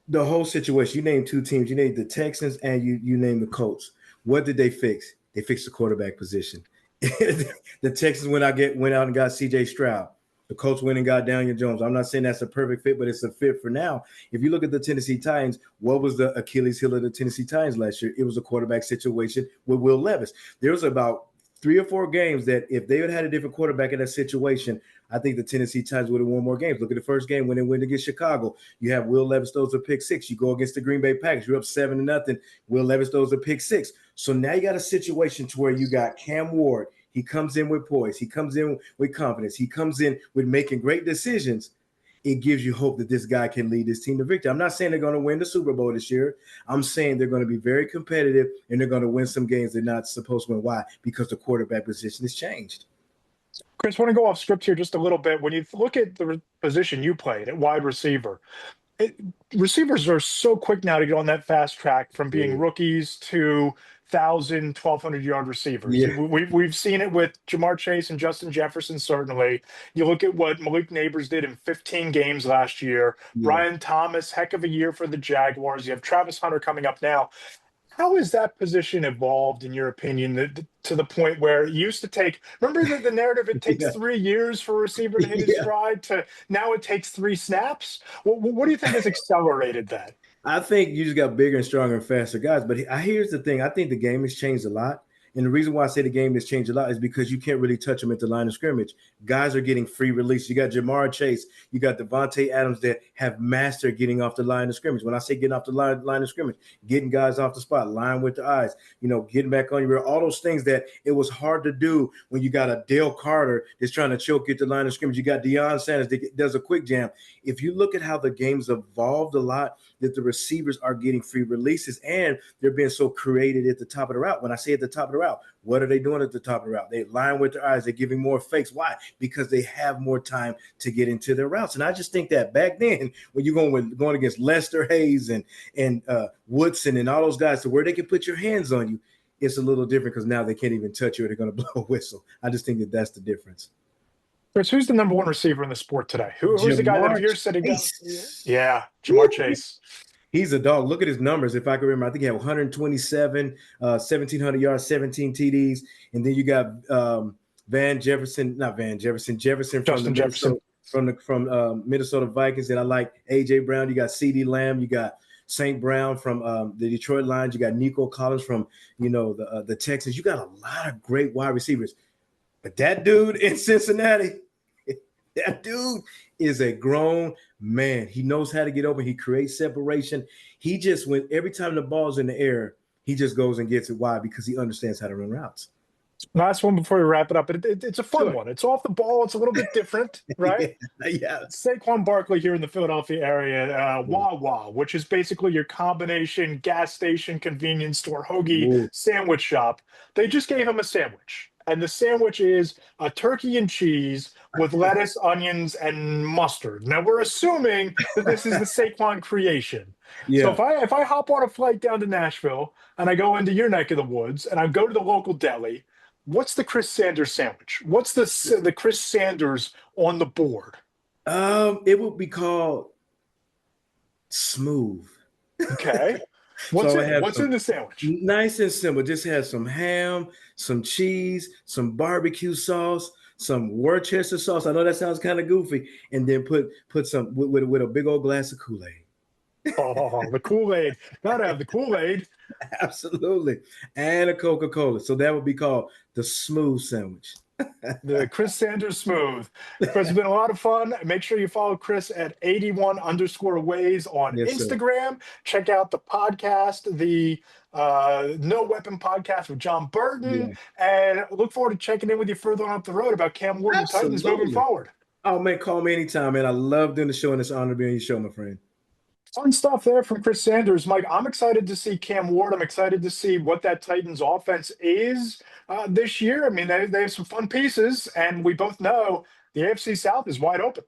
the whole situation, you name two teams. You named the Texans and you named the Colts. What did they fix? They fixed the quarterback position. The Texans went out and got CJ Stroud. The Colts went and got Daniel Jones. I'm not saying that's a perfect fit, but it's a fit for now. If you look at the Tennessee Titans, what was the Achilles heel of the Tennessee Titans last year? It was a quarterback situation with Will Levis. There was about 3 or 4 games that if they had had a different quarterback in that situation, I think the Tennessee Titans would have won more games. Look at the first game when they went against Chicago. You have Will Levis throws a pick six. You go against the Green Bay Packers. You're up 7-0. Will Levis throws a pick six. So now you got a situation to where you got Cam Ward. He comes in with poise. He comes in with confidence. He comes in with making great decisions. It gives you hope that this guy can lead this team to victory. I'm not saying they're going to win the Super Bowl this year. I'm saying they're going to be very competitive and they're going to win some games they're not supposed to win. Why? Because the quarterback position has changed. Chris, I want to go off script here just a little bit. When you look at the position you played at wide receiver, receivers are so quick now to get on that fast track from being rookies to 1,200-yard receivers. Yeah. We've seen it with Jamar Chase and Justin Jefferson, certainly. You look at what Malik Neighbors did in 15 games last year. Yeah. Brian Thomas, heck of a year for the Jaguars. You have Travis Hunter coming up now. How has that position evolved, in your opinion, to the point where it used to take? Remember the narrative? It takes 3 years for a receiver to hit his stride. To now, it takes 3 snaps. What do you think has accelerated that? I think you just got bigger and stronger and faster guys. But here's the thing: I think the game has changed a lot. And the reason why I say the game has changed a lot is because you can't really touch them at the line of scrimmage. Guys are getting free release. You got Jamar Chase. You got Devontae Adams that have mastered getting off the line of scrimmage. When I say getting off the line of scrimmage, getting guys off the spot, line with the eyes, getting back on your, all those things that it was hard to do when you got a Dale Carter that's trying to choke at the line of scrimmage. You got Deion Sanders that does a quick jam. If you look at how the game's evolved a lot, that the receivers are getting free releases and they're being so creative at the top of the route. When I say at the top of the route, what are they doing at the top of the route? They line with their eyes. They're giving more fakes. Why? Because they have more time to get into their routes. And I just think that back then, when you're going against Lester Hayes and Woodson and all those guys, to where they can put your hands on you, it's a little different because now they can't even touch you or they're going to blow a whistle. I just think that that's the difference. Chris, who's the number 1 receiver in the sport today? Who's the guy that you're sitting down? Yeah, Jamar Chase. He's a dog. Look at his numbers. If I can remember, I think he had 127, 1,700 yards, 17 TDs. And then you got Jefferson from Minnesota Vikings. And I like A.J. Brown. You got C.D. Lamb. You got St. Brown from the Detroit Lions. You got Nico Collins from, the Texans. You got a lot of great wide receivers. But that dude in Cincinnati, that dude is a grown man. He knows how to get open. He creates separation. He just went every time the ball's in the air, he just goes and gets it. Why? Because he understands how to run routes. Last one before we wrap it up. It's a fun one. It's off the ball. It's a little bit different, right? Yeah. Saquon Barkley here in the Philadelphia area, Wawa, which is basically your combination gas station, convenience store, hoagie sandwich shop. They just gave him a sandwich. And the sandwich is a turkey and cheese with lettuce, onions, and mustard. Now, we're assuming that this is the Saquon creation. Yeah. So if I hop on a flight down to Nashville and I go into your neck of the woods and I go to the local deli, what's the Chris Sanders sandwich? What's the Chris Sanders on the board? It would be called smooth. Okay. What's in the sandwich? Nice and simple. Just have some ham, some cheese, some barbecue sauce, some Worcester sauce. I know that sounds kind of goofy. And then put some with a big old glass of Kool-Aid. Oh, the Kool-Aid. Gotta have the Kool-Aid. Absolutely. And a Coca-Cola. So that would be called the smooth sandwich. The Chris Sanders Smooth. Chris, it's been a lot of fun. Make sure you follow Chris at 81_ways on Instagram. Sir. Check out the podcast, the No Weapon podcast with John Burton. Yeah. And look forward to checking in with you further on up the road about Cam Ward and the Titans moving forward. Oh, man, call me anytime, man. I love doing the show, and it's an honor to be on your show, my friend. Fun stuff there from Chris Sanders. Mike, I'm excited to see Cam Ward. I'm excited to see what that Titans offense is this year. I mean, they have some fun pieces, and we both know the AFC South is wide open.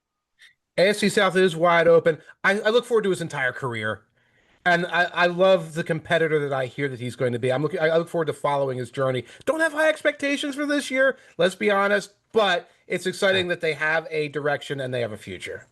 AFC South is wide open. I look forward to his entire career. And I love the competitor that I hear that he's going to be. I look forward to following his journey. Don't have high expectations for this year, let's be honest, but it's exciting that they have a direction and they have a future.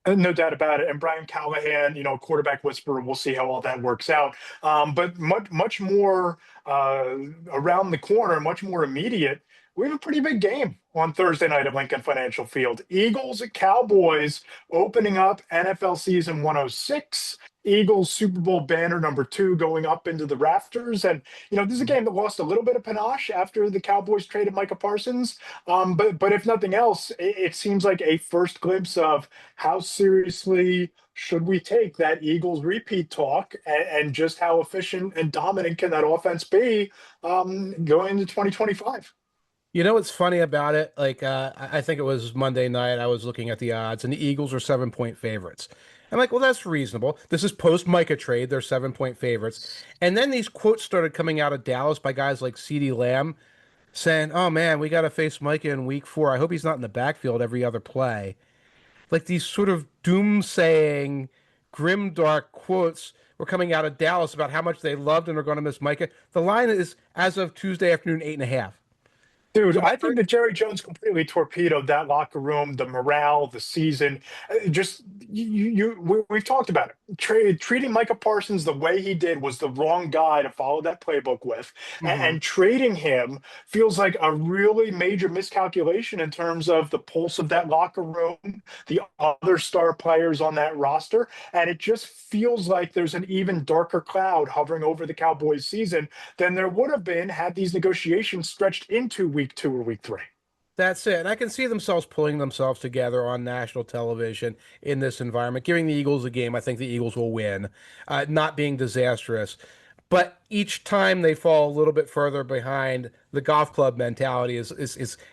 No doubt about it. And Brian Callahan, quarterback whisperer, we'll see how all that works out. But much more around the corner, much more immediate. We have a pretty big game on Thursday night at Lincoln Financial Field. Eagles at Cowboys opening up NFL season 106. Eagles Super Bowl banner #2 going up into the rafters. And, this is a game that lost a little bit of panache after the Cowboys traded Micah Parsons. But if nothing else, it seems like a first glimpse of how seriously should we take that Eagles repeat talk, and just how efficient and dominant can that offense be going into 2025. You know what's funny about it? Like, I think it was Monday night. I was looking at the odds, and the Eagles are 7-point favorites. I'm like, well, that's reasonable. This is post Micah trade. They're 7-point favorites. And then these quotes started coming out of Dallas by guys like CeeDee Lamb saying, oh man, we got to face Micah in week 4. I hope he's not in the backfield every other play. Like these sort of doom-saying, grim-dark quotes were coming out of Dallas about how much they loved and are going to miss Micah. The line is, as of Tuesday afternoon, 8.5. Dude, So my I think that Jerry Jones completely torpedoed that locker room, the morale, the season. Just we've talked about it. Treating Micah Parsons the way he did was the wrong guy to follow that playbook with, Mhm. and trading him feels like a really major miscalculation in terms of the pulse of that locker room, the other star players on that roster, and it just feels like there's an even darker cloud hovering over the Cowboys season than there would have been had these negotiations stretched into week 2 or week 3. That's it. And I can see themselves pulling themselves together on national television in this environment, giving the Eagles a game. I think the Eagles will win, not being disastrous. But each time they fall a little bit further behind, the golf club mentality is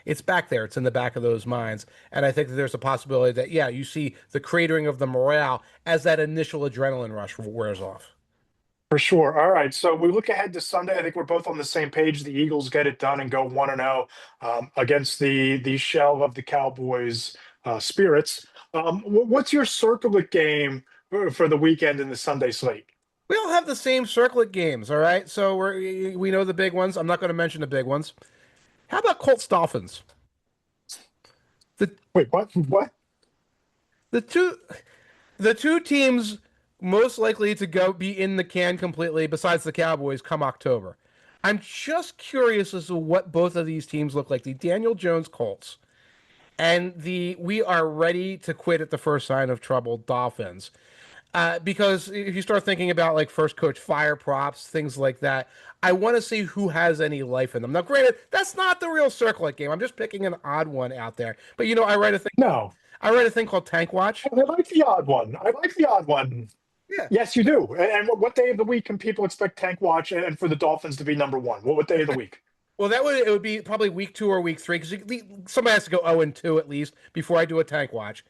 it's back there. It's in the back of those minds. And I think that there's a possibility that, yeah, you see the cratering of the morale as that initial adrenaline rush wears off. For sure. All right. So we look ahead to Sunday. I think we're both on the same page. The Eagles get it done and go 1-0 against the shell of the Cowboys spirits. What's your circlet game for the weekend in the Sunday slate? We all have the same circlet games, all right? So we know the big ones. I'm not going to mention the big ones. How about Colts Dolphins? The Wait, what? What? the two the two teams most likely to go be in the can completely, besides the Cowboys, come October. I'm just curious as to what both of these teams look like. The Daniel Jones Colts and the we are ready to quit at the first sign of trouble Dolphins. Because if you start thinking about like first coach fire props, things like that, I want to see who has any life in them. Now, granted, that's not the real circlet game. I'm just picking an odd one out there. But No. I write a thing called Tank Watch. I like the odd one. I like the odd one. Yeah. Yes, you do. And what day of the week can people expect Tank Watch and for the Dolphins to be #1? What day of the week? Well, it would be probably week 2 or week 3 because somebody has to go 0-2 at least before I do a Tank Watch.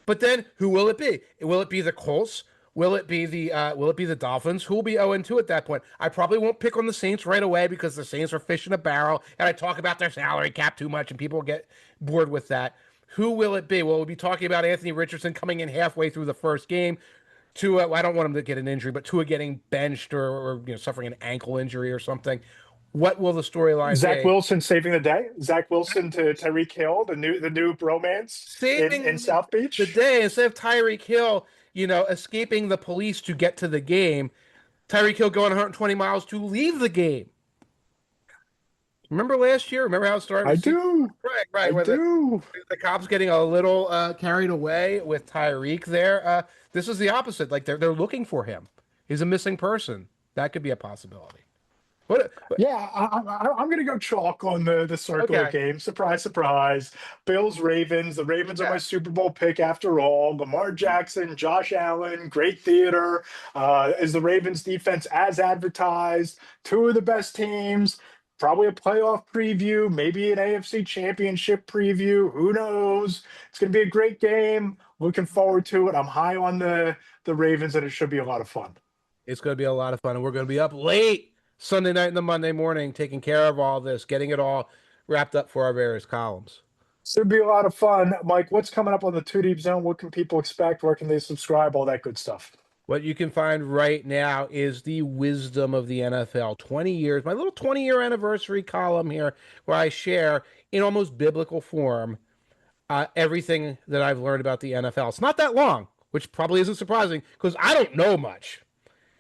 But then who will it be? Will it be the Colts? Will it be the Dolphins? Who will be 0-2 at that point? I probably won't pick on the Saints right away because the Saints are fish in a barrel, and I talk about their salary cap too much, and people get bored with that. Who will it be? Well, we'll be talking about Anthony Richardson coming in halfway through the first game. Tua, I don't want him to get an injury, but Tua getting benched or suffering an ankle injury or something. What will the storyline Zach be? Wilson saving the day. Zach Wilson to Tyreek Hill, the new bromance in Saving South the Beach. day instead of Tyreek Hill, escaping the police to get to the game. Tyreek Hill going 120 miles to leave the game. Remember last year? Remember how it started? I do. Right. I Where do. the cops getting a little carried away with Tyreek there. This is the opposite. Like they're looking for him. He's a missing person. That could be a possibility. What Yeah, I'm going to go chalk on the circular okay. game. Surprise, surprise. Bills, Ravens. The Ravens are Yeah. my Super Bowl pick after all. Lamar Jackson, Josh Allen, great theater. Is the Ravens defense as advertised? Two of the best teams. Probably a playoff preview, maybe an AFC championship preview. Who knows? It's going to be a great game. Looking forward to it. I'm high on the Ravens, and it should be a lot of fun. It's going to be a lot of fun, and we're going to be up late Sunday night and the Monday morning taking care of all this, getting it all wrapped up for our various columns. Should be a lot of fun. Mike, what's coming up on the Two Deep Zone? What can people expect? Where can they subscribe? All that good stuff. What you can find right now is the wisdom of the NFL. 20 years, my little 20-year anniversary column here, where I share in almost biblical form everything that I've learned about the NFL. It's not that long, which probably isn't surprising because I don't know much.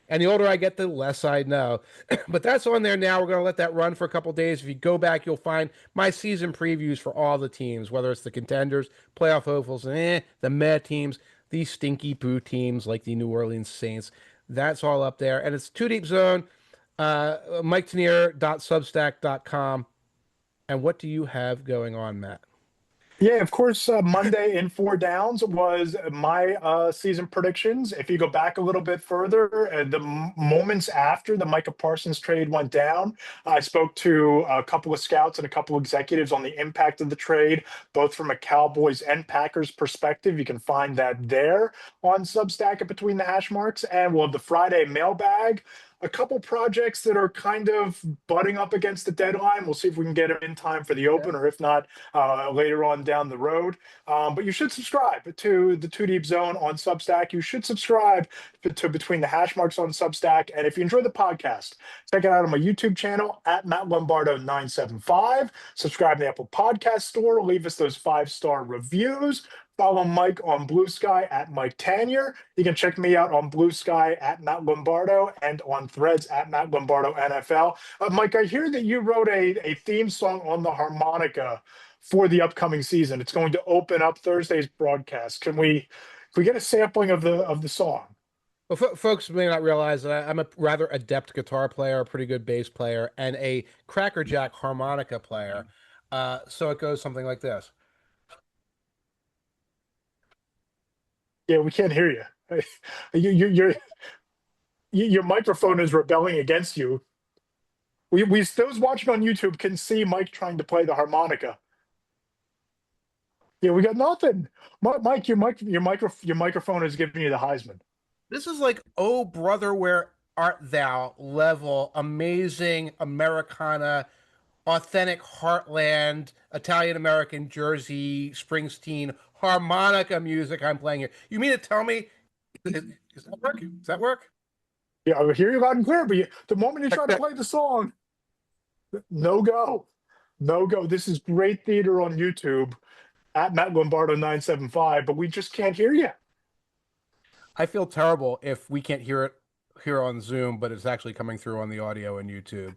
And the older I get, the less I know. But that's on there now. We're going to let that run for a couple days. If you go back, you'll find my season previews for all the teams, whether it's the contenders, playoff hopefuls, the meh teams. these stinky poo teams like the New Orleans Saints. That's all up there. And it's Two Deep Zone, MikeTanier.substack.com. And what do you have going on, Matt? Yeah, of course. Monday in Four Downs was my season predictions. If you go back a little bit further, the moments after the Micah Parsons trade went down, I spoke to a couple of scouts and a couple of executives on the impact of the trade, both from a Cowboys and Packers perspective. You can find that there on Substack at Between the Hash Marks. And we'll have the Friday mailbag. A couple projects that are kind of butting up against the deadline. We'll see if we can get them in time for the open, or if not, later on down the road. But you should subscribe to the Two Deep Zone on Substack. You should subscribe to Between the Hash Marks on Substack. And if you enjoy the podcast, check it out on my YouTube channel at Matt Lombardo 975. Subscribe to the Apple Podcast Store. Leave us those 5-star reviews. Follow Mike on Blue Sky at Mike Tanier. You can check me out on Blue Sky at Matt Lombardo and on Threads at Matt Lombardo NFL. Mike, I hear that you wrote a theme song on the harmonica for the upcoming season. It's going to open up Thursday's broadcast. Can we get a sampling of the song? Well, folks may not realize that I'm a rather adept guitar player, a pretty good bass player, and a crackerjack harmonica player. So it goes something like this. Yeah, we can't hear you. Your microphone is rebelling against you. Those watching on YouTube can see Mike trying to play the harmonica. Yeah, we got nothing. Mike, your microphone is giving you the Heisman. This is like, oh brother, where art thou level, amazing Americana, authentic heartland, Italian American Jersey, Springsteen, harmonica music I'm playing here. You mean to tell me, does that work? Does that work? Yeah, I hear you loud and clear, but the moment you try to play the song, no go. No go. This is great theater on YouTube at Matt Lombardo 975, but we just can't hear you. I feel terrible if we can't hear it here on Zoom, but it's actually coming through on the audio and YouTube.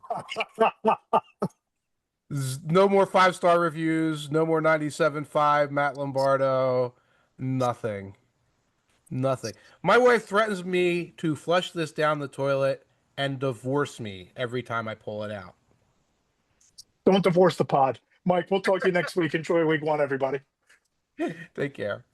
No more 5-star reviews, no more 97.5 Matt Lombardo, nothing. Nothing. My wife threatens me to flush this down the toilet and divorce me every time I pull it out. Don't divorce the pod. Mike, we'll talk to you next week. Enjoy week 1, everybody. Take care.